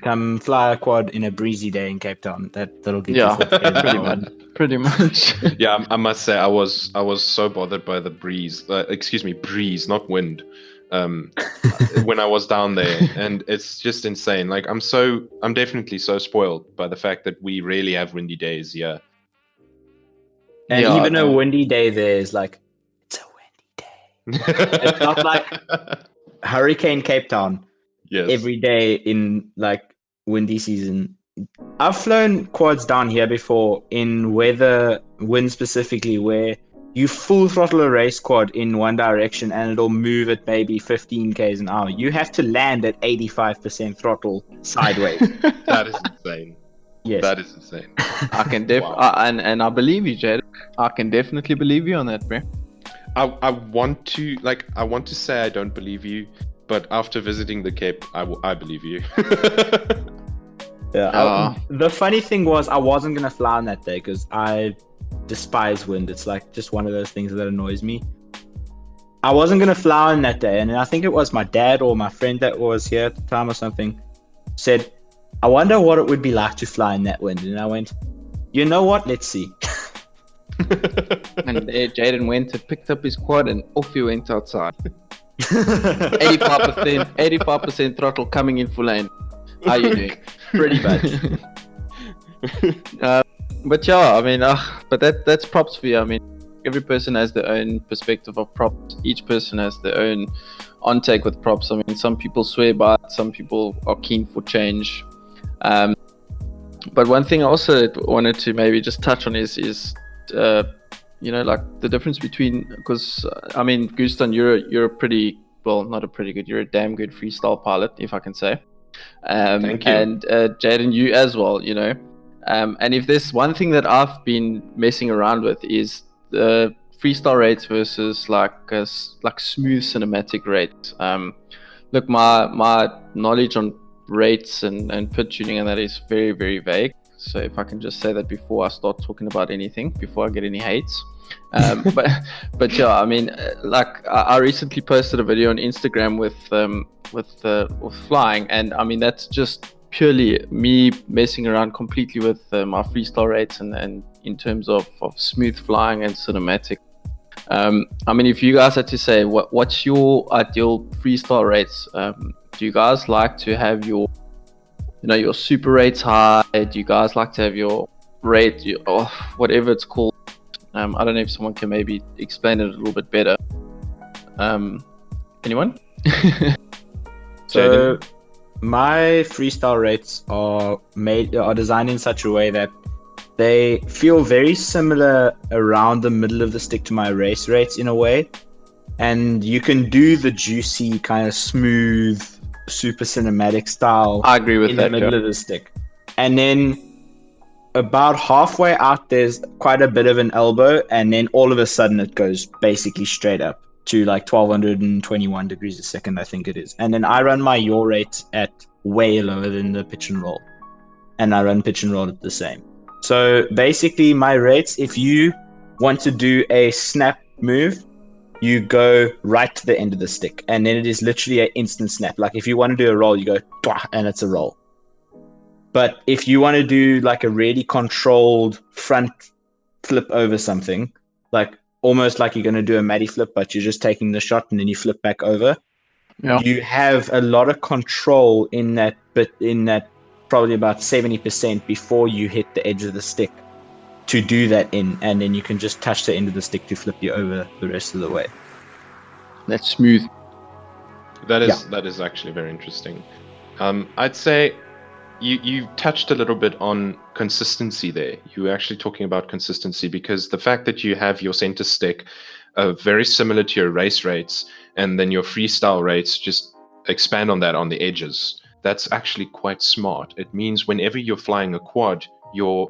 come fly a quad in a breezy day in Cape Town. That'll get you 40k an hour. Pretty much. Yeah, I must say I was so bothered by the breeze. Breeze, not wind. When I was down there, and it's just insane. Like I'm definitely so spoiled by the fact that we really have windy days here. And even a windy day there is like, it's a windy day. It's not like Hurricane Cape Town. Yes. Every day in like windy season. I've flown quads down here before in wind specifically, where you full throttle a race quad in one direction and it'll move at maybe 15 k's an hour. You have to land at 85% throttle sideways. That is insane. Yes. That is insane. I can and I believe you, Jadon. I can definitely believe you on that, bro. I want to say I don't believe you, but after visiting the Cape, I believe you. Yeah. The funny thing was, I wasn't gonna fly on that day because I despise wind. It's like just one of those things that annoys me. I wasn't gonna fly on that day, and I think it was my dad or my friend that was here at the time or something said, I wonder what it would be like to fly in that wind. And I went, you know what? Let's see. And there Jadon went and picked up his quad and off he went outside. 85% throttle coming in full lane. How you doing? Pretty bad. But yeah, I mean, but that's props for you. I mean, every person has their own perspective of props. Each person has their own on-take with props. I mean, some people swear by it. Some people are keen for change. But one thing I also wanted to maybe just touch on is like the difference between, because I mean, Gustan, you're a pretty, well, not a pretty good, you're a damn good freestyle pilot, if I can say. Thank you. And Jadon, you as well, you know. And if there's one thing that I've been messing around with is the freestyle rates versus like smooth cinematic rates. Look, my knowledge on rates and pit tuning and that is very, very vague. So if I can just say that before I start talking about anything, before I get any hates. But yeah, I mean, like I recently posted a video on Instagram with flying, and I mean that's just purely me messing around completely with my freestyle rates and in terms of smooth flying and cinematic. I mean, if you guys had to say what's your ideal freestyle rates, do you guys like to have your super rates high? Do you guys like to have your rate or whatever it's called? I don't know if someone can maybe explain it a little bit better. Anyone? So my freestyle rates are designed in such a way that they feel very similar around the middle of the stick to my race rates in a way. And you can do the juicy kind of smooth, super cinematic style. I agree with that. In the middle of the stick. And then about halfway out, there's quite a bit of an elbow. And then all of a sudden it goes basically straight up to like 1221 degrees a second, I think it is. And then I run my yaw rate at way lower than the pitch and roll. And I run pitch and roll at the same. So basically my rates, if you want to do a snap move, you go right to the end of the stick. And then it is literally an instant snap. Like if you want to do a roll, you go, and it's a roll. But if you want to do like a really controlled front flip over something, like almost like you're going to do a Matty flip, but you're just taking the shot and then you flip back over, Yeah. you have a lot of control in that probably about 70% before you hit the edge of the stick to do that in, and then you can just touch the end of the stick to flip you over the rest of the way. That's smooth. That is actually very interesting. I'd say you touched a little bit on consistency there. You were actually talking about consistency because the fact that you have your center stick very similar to your race rates, and then your freestyle rates just expand on that on the edges. That's actually quite smart. It means whenever you're flying a quad,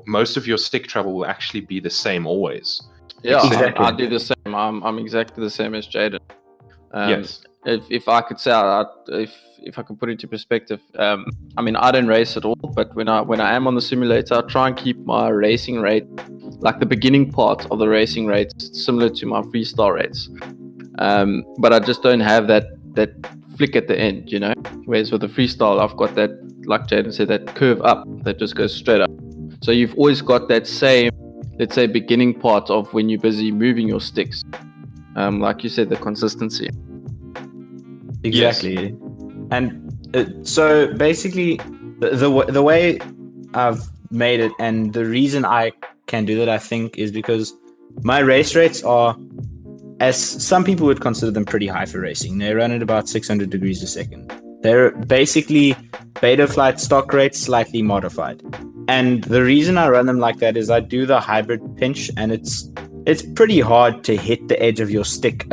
most of your stick travel will actually be the same always. Yeah, Exactly. I do the same. I'm exactly the same as Jadon. Yes. If I could say, if I could put it into perspective, I mean, I don't race at all, but when I am on the simulator, I try and keep my racing rate, like the beginning part of the racing rates, similar to my freestyle rates. But I just don't have that flick at the end, you know. Whereas with the freestyle, I've got that, like Jadon said, that curve up that just goes straight up. So you've always got that same, let's say, beginning part of when you're busy moving your sticks. Like you said, the consistency. Exactly. Yes. And so basically, the way I've made it, and the reason I can do that, I think, is because my race rates are, as some people would consider them, pretty high for racing. They run at about 600 degrees a second. They're basically Betaflight stock rates slightly modified. And the reason I run them like that is I do the hybrid pinch, and it's pretty hard to hit the edge of your stick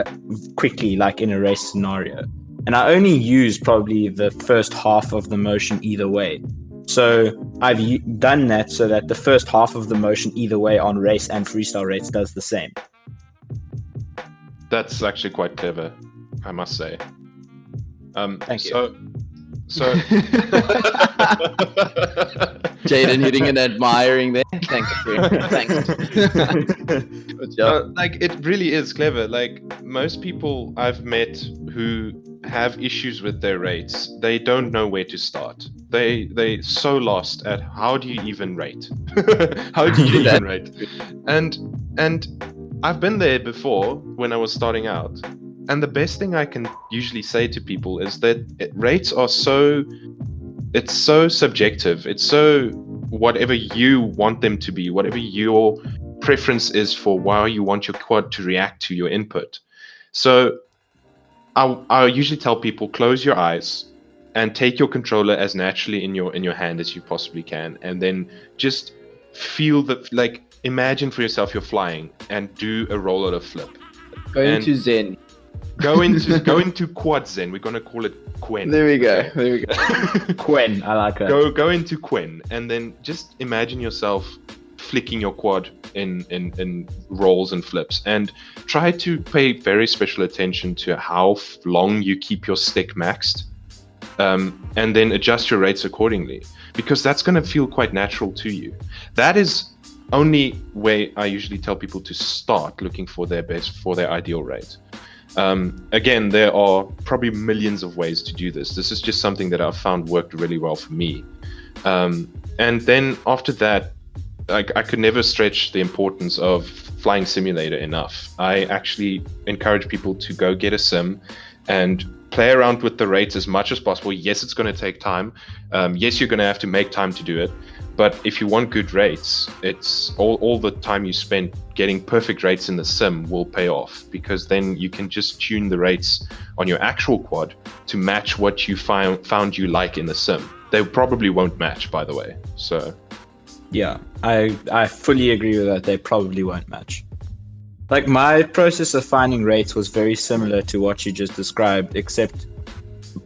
quickly, like in a race scenario. And I only use probably the first half of the motion either way. So I've done that so that the first half of the motion either way on race and freestyle rates does the same. That's actually quite clever, I must say. Thank you. So Jadon hitting and admiring there. Thanks. Like, it really is clever. Like, most people I've met who have issues with their rates, they don't know where to start. They so lost at how do you even rate? How do you even rate? And I've been there before when I was starting out. And the best thing I can usually say to people is that rates are it's so subjective. It's so whatever you want them to be, whatever your preference is for how you want your quad to react to your input. So I usually tell people, close your eyes and take your controller as naturally in your hand as you possibly can, and then just feel imagine for yourself you're flying and do a roll out of flip. Go into Zen. Go into Quad Zen. We're gonna call it Quen. There we go. Quen, I like that. Go into Quen, and then just imagine yourself flicking your quad in rolls and flips, and try to pay very special attention to how long you keep your stick maxed, and then adjust your rates accordingly, because that's going to feel quite natural to you. That is only way I usually tell people to start looking for their ideal rate. Again, there are probably millions of ways to do this. This is just something that I've found worked really well for me. And then after that, I could never stretch the importance of flying simulator enough. I actually encourage people to go get a sim and play around with the rates as much as possible. Yes, it's going to take time. Yes, you're going to have to make time to do it. But if you want good rates, it's all the time you spend getting perfect rates in the sim will pay off, because then you can just tune the rates on your actual quad to match what you found you like in the sim. They probably won't match, by the way. So, yeah, I fully agree with that. They probably won't match. Like, my process of finding rates was very similar to what you just described, except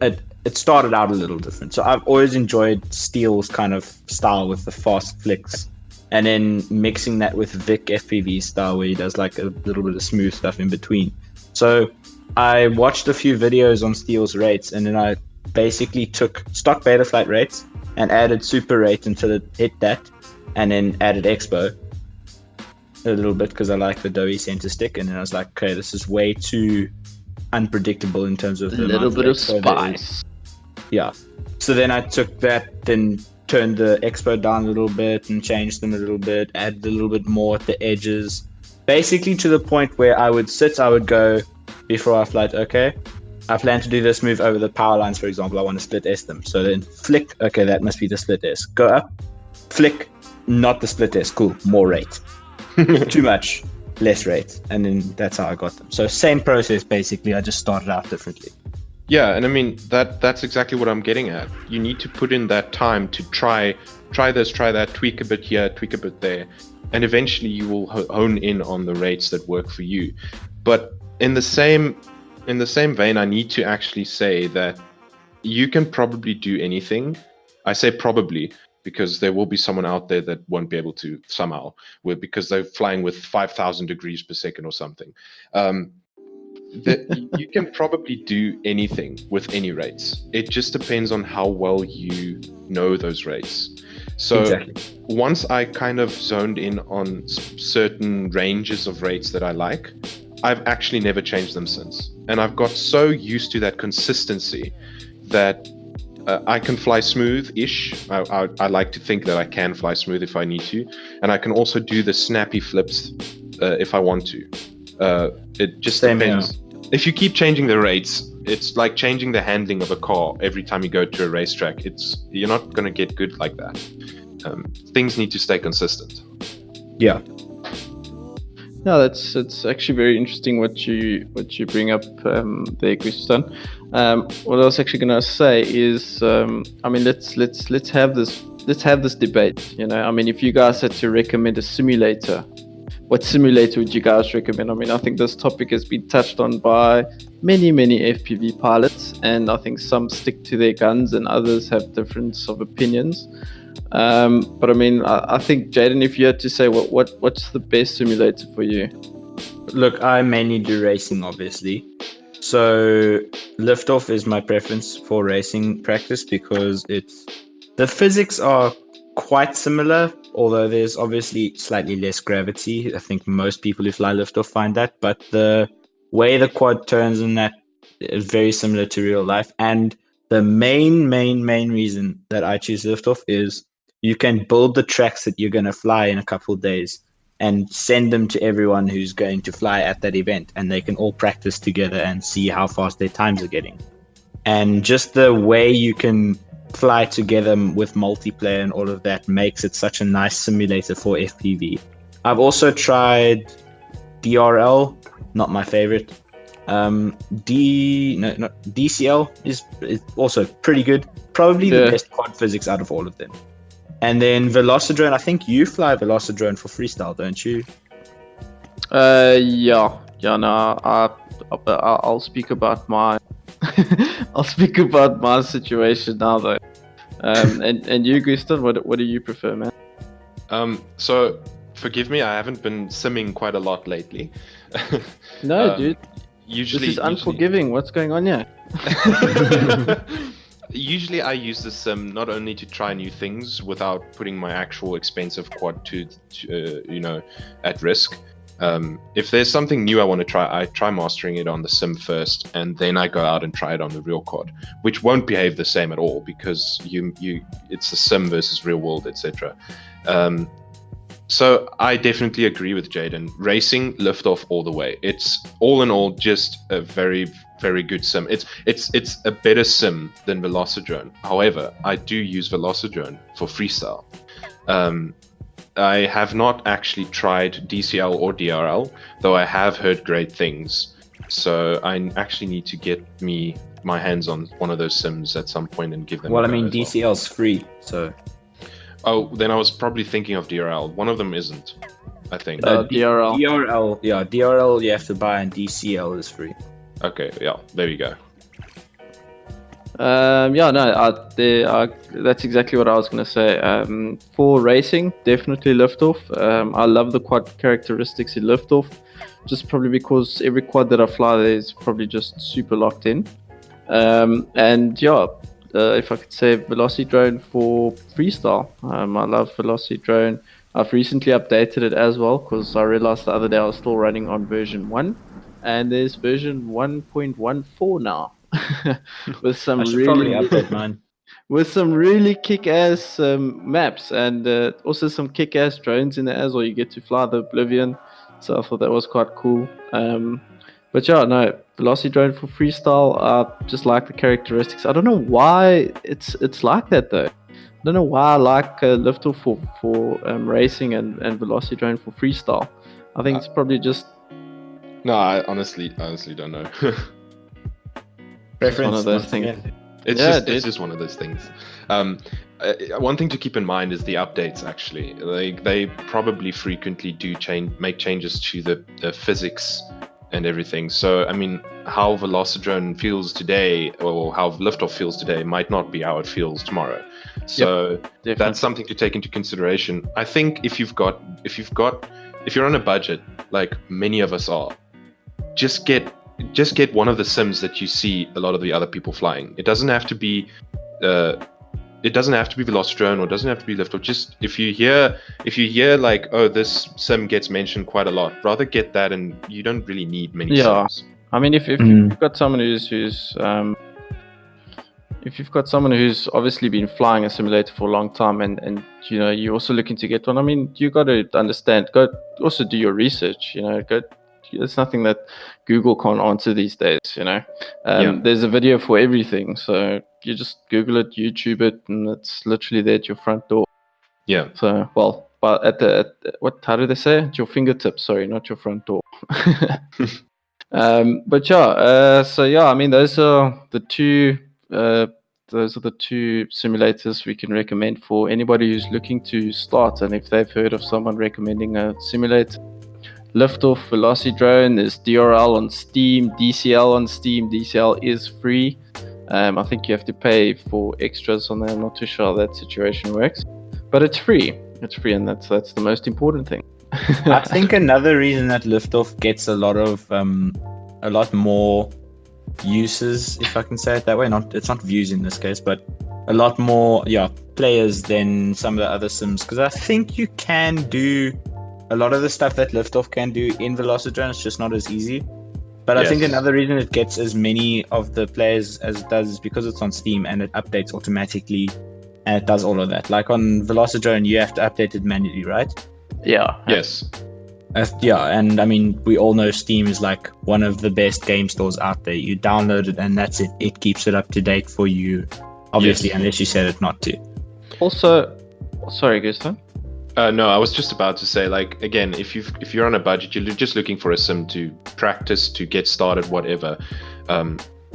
it started out a little different. So I've always enjoyed Steele's kind of style with the fast flicks, and then mixing that with vexxedfpv style, where he does like a little bit of smooth stuff in between. So I watched a few videos on Steele's rates, and then I basically took stock Betaflight rates and added super rate until it hit that, and then added expo a little bit because I like the doughy center stick, and then I was like, okay, this is way too unpredictable in terms of a little bit of spice. Yeah. So then I took that, then turned the expo down a little bit and changed them a little bit, added a little bit more at the edges, basically to the point where I would go before I flight, okay, I plan to do this move over the power lines, for example. I want to split S them. So then flick, okay, that must be the split S. Go up, flick, not the split S. Cool, more rate. Too much, less rate. And then that's how I got them. So same process, basically. I just started out differently. Yeah, and I mean that's exactly what I'm getting at. You need to put in that time to try this, try that, tweak a bit here, tweak a bit there, and eventually you will hone in on the rates that work for you. But in the same vein, I need to actually say that you can probably do anything. I say probably because there will be someone out there that won't be able to somehow, because they're flying with 5,000 degrees per second or something. That you can probably do anything with any rates. It just depends on how well you know those rates. So exactly. Once I kind of zoned in on certain ranges of rates that I like, I've actually never changed them since. And I've got so used to that consistency that I can fly smooth-ish. I like to think that I can fly smooth if I need to. And I can also do the snappy flips if I want to. It just depends. If you keep changing the rates, it's like changing the handling of a car every time you go to a racetrack. You're not going to get good like that. Things need to stay consistent. Yeah. No, it's actually very interesting what you bring up there, Gustan. What I was actually going to say is, I mean, let's have this debate. You know, I mean, if you guys had to recommend a simulator, what simulator would you guys recommend? I mean, I think this topic has been touched on by many FPV pilots, and I think some stick to their guns and others have difference of opinions. But I mean, I think, Jadon, if you had to say what's the best simulator for you? Look, I mainly do racing, obviously. So liftoff is my preference for racing practice because the physics are quite similar, although there's obviously slightly less gravity. I think most people who fly liftoff find that, but the way the quad turns in that is very similar to real life. And the main reason that I choose liftoff is you can build the tracks that you're going to fly in a couple of days and send them to everyone who's going to fly at that event, and they can all practice together and see how fast their times are getting. And just the way you can fly together with multiplayer and all of that makes it such a nice simulator for FPV. I've also tried DRL, not my favorite. DCL is also pretty good. Probably the best quad physics out of all of them. And then Velocidrone, I think you fly Velocidrone for freestyle, don't you? Yeah, no, I'll speak about my I'll speak about my situation now, though. And you, Gustan, what do you prefer, man? So forgive me, I haven't been simming quite a lot lately. No, dude. Usually, this is unforgiving. What's going on here? Usually I use the sim not only to try new things without putting my actual expensive quad to at risk. If there's something new I want to try, I try mastering it on the sim first, and then I go out and try it on the real quad, which won't behave the same at all because it's a sim versus real world, etc. So I definitely agree with Jadon. Racing, liftoff all the way. It's all in all just a very, very good sim. It's a better sim than Velocidrone. However, I do use Velocidrone for freestyle. I have not actually tried DCL or DRL, though I have heard great things. So I actually need to get my hands on one of those sims at some point and give them. Well, I mean, DCL's free, so. Oh, then I was probably thinking of DRL. One of them isn't, I think. DRL. DRL, yeah, DRL you have to buy, and DCL is free. Okay, yeah, there you go. That's exactly what I was going to say. For racing, definitely liftoff. I love the quad characteristics in liftoff, just probably because every quad that I fly there is probably just super locked in. If I could say Velocidrone for freestyle. I love Velocidrone. I've recently updated it as well because I realized the other day I was still running on version 1, and there's version 1.14 now. With some really update mine. With some really kick-ass maps, and also some kick-ass drones in there as well. You get to fly the Oblivion, so I thought that was quite cool. But yeah, no, velocity drone for freestyle. Just like the characteristics. I don't know why it's like that though. I don't know why I like liftoff for racing and velocity drone for freestyle. I think it's probably just No, I honestly don't know. Preference, one of those once things. again. It's just one of those things. One thing to keep in mind is the updates. Actually, like they probably frequently do make changes to the physics and everything. So I mean, how Velocidrone feels today, or how Liftoff feels today, might not be how it feels tomorrow. So Definitely. that's something to take into consideration. I think if you're on a budget, like many of us are, just get one of the sims that you see a lot of the other people flying. It doesn't have to be Velocidrone, or it doesn't have to be Liftoff. Just if you hear like, oh, this sim gets mentioned quite a lot, rather get that, and you don't really need many sims. I mean, if you've got someone who's if you've got someone who's obviously been flying a simulator for a long time, and you know you're also looking to get one, I mean, you got to understand. Go also do your research. You know, it's nothing that Google can't answer these days. You know, there's a video for everything, so you just Google it, YouTube it, and it's literally there at your front door. Yeah. So, well, but how do they say? At your fingertips. Sorry, not your front door. But yeah, so yeah, I mean, those are the two simulators we can recommend for anybody who's looking to start, and if they've heard of someone recommending a simulator. Liftoff, Velocidrone, there's DRL on Steam, DCL on Steam. DCL is free. I think you have to pay for extras on there. I'm not too sure how that situation works, but it's free. It's free, and that's the most important thing. I think another reason that Liftoff gets a lot more uses, if I can say it that way. It's not views in this case, but a lot more players than some of the other sims, because I think you can do a lot of the stuff that Liftoff can do in Velocidrone. It's just not as easy. But I think another reason it gets as many of the players as it does is because it's on Steam and it updates automatically, and it does all of that. Like on Velocidrone, you have to update it manually, right? Yeah. Yes. And I mean, we all know Steam is like one of the best game stores out there. You download it and that's it. It keeps it up to date for you, obviously, unless you set it not to. Also, sorry, Gustan. No, I was just about to say, like, again, if you're on a budget, you're just looking for a sim to practice, to get started, whatever.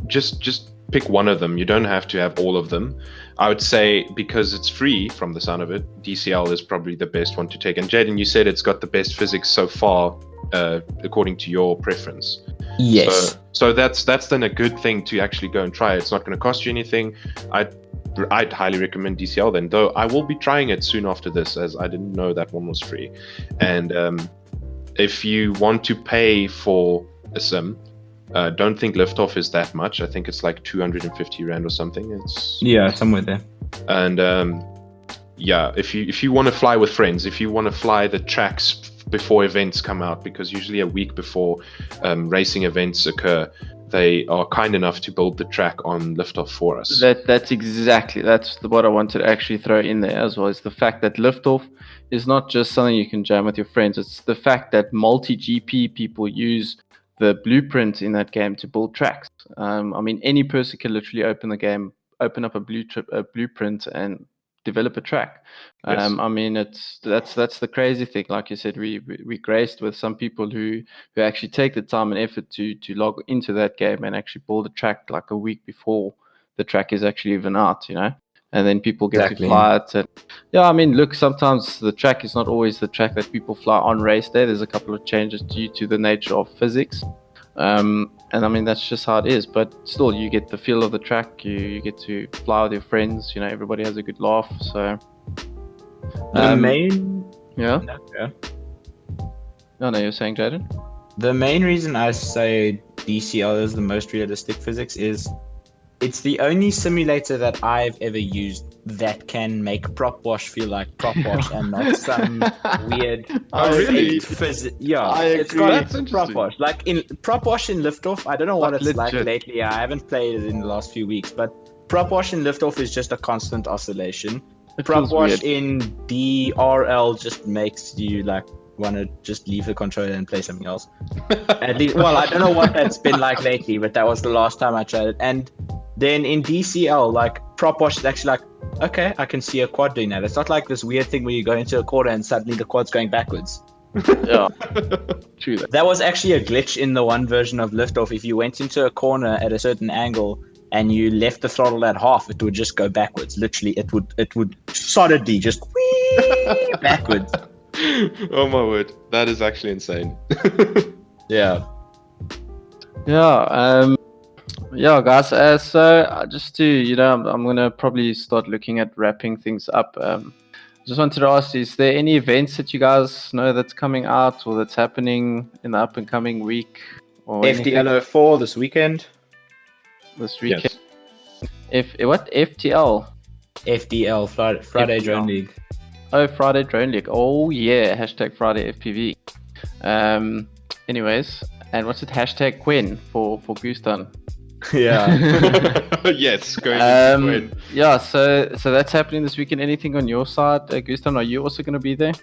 Just pick one of them. You don't have to have all of them. I would say, because it's free from the sound of it, DCL is probably the best one to take. And Jadon, you said it's got the best physics so far, according to your preference. Yes. So that's then a good thing to actually go and try. It's not going to cost you anything. I'd highly recommend DCL then, though I will be trying it soon after this, as I didn't know that one was free. And if you want to pay for a sim, don't think Liftoff is that much. I think it's like 250 Rand or something. It's somewhere there. And if you want to fly with friends, if you want to fly the tracks before events come out, because usually a week before racing events occur, they are kind enough to build the track on Liftoff for us. That's what I wanted to actually throw in there as well, is the fact that Liftoff is not just something you can jam with your friends. It's the fact that multi-GP people use the blueprint in that game to build tracks. I mean, any person can literally open up a blueprint and develop a track. Yes. I mean, that's the crazy thing. Like you said, we graced with some people who actually take the time and effort to log into that game and actually build a track like a week before the track is actually even out, you know. And then people get to fly it. And I mean, look, sometimes the track is not always the track that people fly on race day. There's a couple of changes due to the nature of physics. And I mean, that's just how it is. But still, you get the feel of the track. You get to fly with your friends. You know, everybody has a good laugh. So the main... Yeah? No, you're saying, Jadon? The main reason I say DCL is the most realistic physics is it's the only simulator that I've ever used that can make prop wash feel like prop wash and not some weird really? It's got prop wash. Like in prop wash in Liftoff, I don't know what it's like lately. I haven't played it in the last few weeks, but prop wash in Liftoff is just a constant oscillation. Prop wash in DRL just makes you like want to just leave the controller and play something else. At least, well, I don't know what that's been like lately, but that was the last time I tried it. And then in DCL, like prop wash is actually like, okay, I can see a quad doing that. It's not like this weird thing where you go into a corner and suddenly the quad's going backwards. Yeah, true that. That was actually a glitch in the one version of liftoff. If you went into a corner at a certain angle and you left the throttle at half, it would just go backwards. Literally, it would solidly just whee backwards. Oh my word, that is actually insane. Yeah. Yeah, guys. So just to, I'm gonna probably start looking at wrapping things up. Just wanted to ask, is there any events that you guys know that's coming out or that's happening in the up and coming week? Or FDL04 this weekend. This weekend. Yes. What FTL? FDL Friday FDL. Drone League. Oh, Friday Drone League. Oh yeah, hashtag Friday FPV. Anyways, and what's it? Hashtag Quen for Gustan. Yeah. Yes, going into Quen. Yeah, so that's happening this weekend. Anything on your side, Gustan? Are you also going to be there?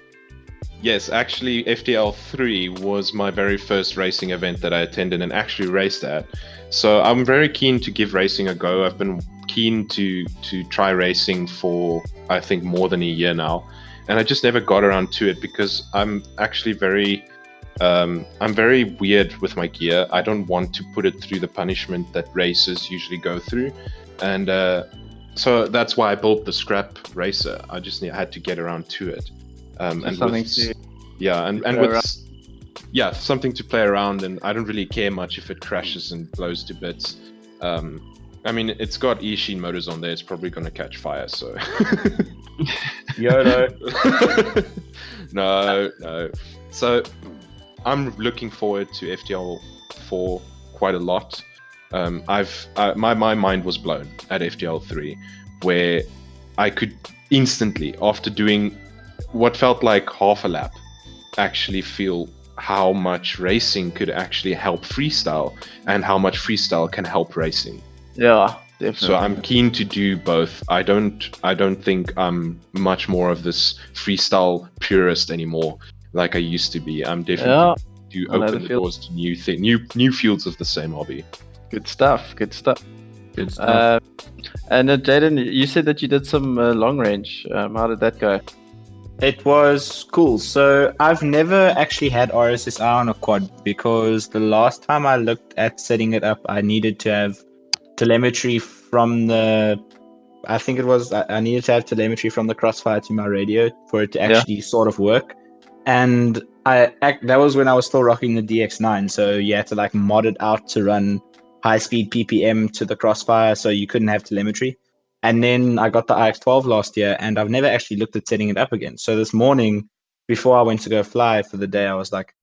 Yes, actually, FDL 3 was my very first racing event that I attended and actually raced at. So I'm very keen to give racing a go. I've been keen to try racing for, I think, more than a year now. And I just never got around to it because I'm actually very weird with my gear. I don't want to put it through the punishment that racers usually go through. And so that's why I built the scrap racer. I just had to get around to it. And something something to play around, and I don't really care much if it crashes and blows to bits. I mean, it's got Ishin motors on there. It's probably going to catch fire, so... YOLO. No. So, I'm looking forward to FTL 4 quite a lot. My mind was blown at FTL 3, where I could instantly, after doing what felt like half a lap, actually feel how much racing could actually help freestyle and how much freestyle can help racing. Yeah, definitely. So I'm keen to do both. I don't think I'm much more of this freestyle purist anymore like I used to be. I'm definitely to open the doors to new fields of the same hobby. Good stuff. And Jadon, you said that you did some long range. How did that go? It was cool. So I've never actually had RSSI on a quad because the last time I looked at setting it up, I needed to have telemetry from I needed to have telemetry from the Crossfire to my radio for it to actually sort of work. And that was when I was still rocking the DX9. So you had to like mod it out to run high speed PPM to the Crossfire, so you couldn't have telemetry. And then I got the IX12 last year, and I've never actually looked at setting it up again. So this morning, before I went to go fly for the day, I was like,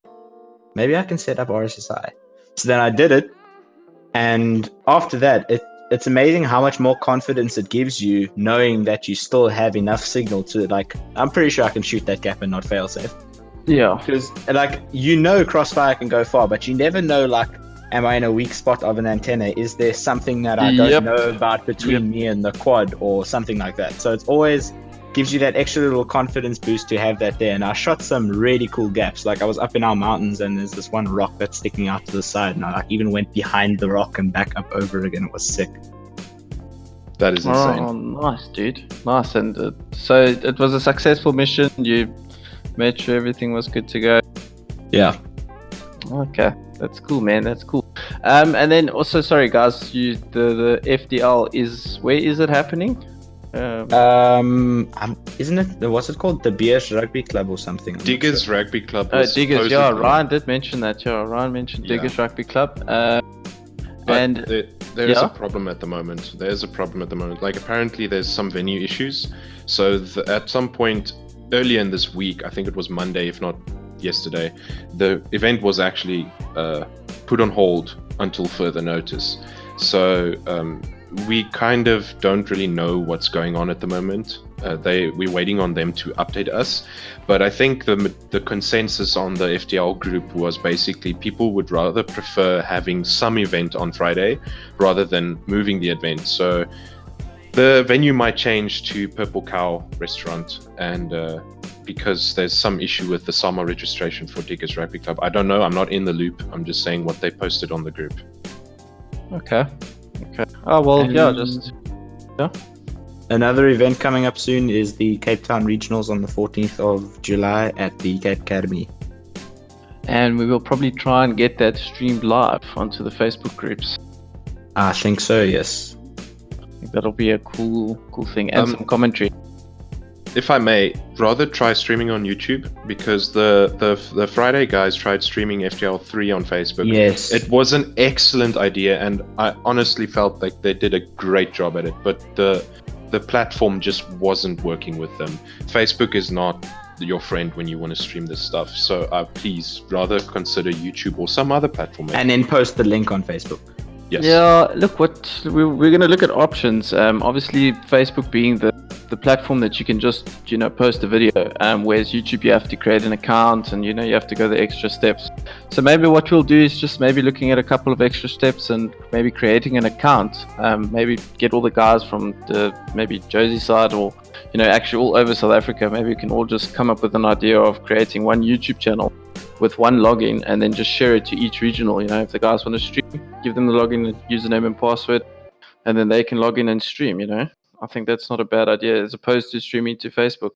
maybe I can set up RSSI. So then I did it, and after that, it's amazing how much more confidence it gives you knowing that you still have enough signal to, like, I'm pretty sure I can shoot that gap and not fail safe. Yeah. Because, like, Crossfire can go far, but you never know, like, am I in a weak spot of an antenna? Is there something that I don't know about between me and the quad or something like that? So it's always gives you that extra little confidence boost to have that there. And I shot some really cool gaps. Like I was up in our mountains and there's this one rock that's sticking out to the side. And I even went behind the rock and back up over again. It was sick. That is insane. Oh, nice, dude. Nice. And so it was a successful mission. You made sure everything was good to go. Yeah. Okay. That's cool, man. That's cool. And then also, sorry guys, the FDL where is it happening? Isn't it? What's it called? The Beers Rugby Club or something? Diggers Rugby Club. Diggers. Yeah, Ryan did mention that. Yeah, Ryan mentioned Diggers Rugby Club. And there is a problem at the moment. Like apparently there's some venue issues. So at some point earlier in this week, I think it was Monday, if not yesterday, the event was actually put on hold until further notice. So we kind of don't really know what's going on at the moment. We're waiting on them to update us, but I think the consensus on the FDL group was basically people would rather prefer having some event on Friday rather than moving the event. So the venue might change to Purple Cow Restaurant, and because there's some issue with the SAMA registration for Diggers Rugby Club. I don't know. I'm not in the loop. I'm just saying what they posted on the group. Okay. Oh well, yeah. Another event coming up soon is the Cape Town Regionals on the 14th of July at the Cape Academy. And we will probably try and get that streamed live onto the Facebook groups. I think so, yes. I think that'll be a cool thing, and some commentary. If I may, rather try streaming on YouTube, because the Friday guys tried streaming FTL3 on Facebook. Yes. It was an excellent idea, and I honestly felt like they did a great job at it, but the platform just wasn't working with them. Facebook is not your friend when you want to stream this stuff, so please rather consider YouTube or some other platform. And then post the link on Facebook. Yes. Yeah, look, we're going to look at options. Obviously, Facebook being the platform that you can just post a video, whereas YouTube you have to create an account and you have to go the extra steps. So maybe what we'll do is just maybe looking at a couple of extra steps and maybe creating an account. Maybe get all the guys from the maybe Josie side or actually all over South Africa. Maybe we can all just come up with an idea of creating one YouTube channel with one login and then just share it to each regional. If the guys want to stream, give them the login, username and password, and then they can log in and stream. I think that's not a bad idea, as opposed to streaming to Facebook,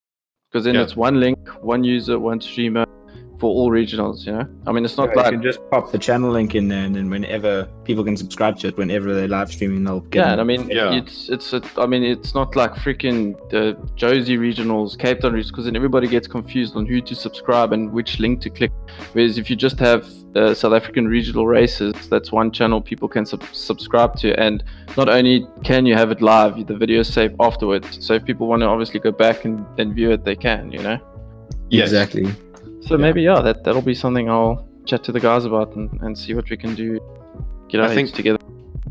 because then it's one link, one user, one streamer for all regionals. I mean, it's not like you can just pop the channel link in there, and then whenever people can subscribe to it, whenever they're live streaming, they'll get and I mean, it's not like freaking the Josie regionals, Cape Town regionals, because then everybody gets confused on who to subscribe and which link to click. Whereas if you just have South African regional races, that's one channel people can subscribe to, and not only can you have it live, the video is saved afterwards. So if people want to obviously go back and view it, they can. Yes. Exactly. So maybe that'll be something I'll chat to the guys about and see what we can do. Get our heads together.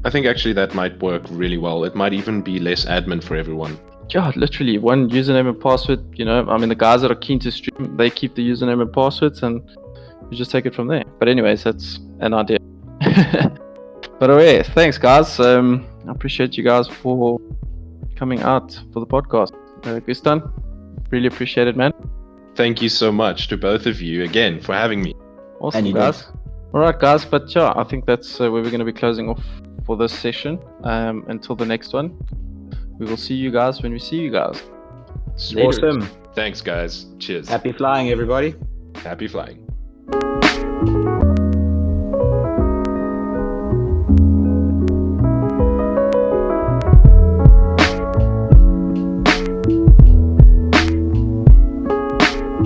I think actually that might work really well. It might even be less admin for everyone. God, literally one username and password. I mean, the guys that are keen to stream, they keep the username and passwords, and you just take it from there. But anyways, that's an idea. But anyway, thanks guys. I appreciate you guys for coming out for the podcast. Gustan, really appreciate it, man. Thank you so much to both of you again for having me. Awesome, guys. All right, guys. But yeah, I think that's where we're going to be closing off for this session. Until the next one, we will see you guys when we see you guys. Awesome. Thanks, guys. Cheers. Happy flying, everybody. Happy flying.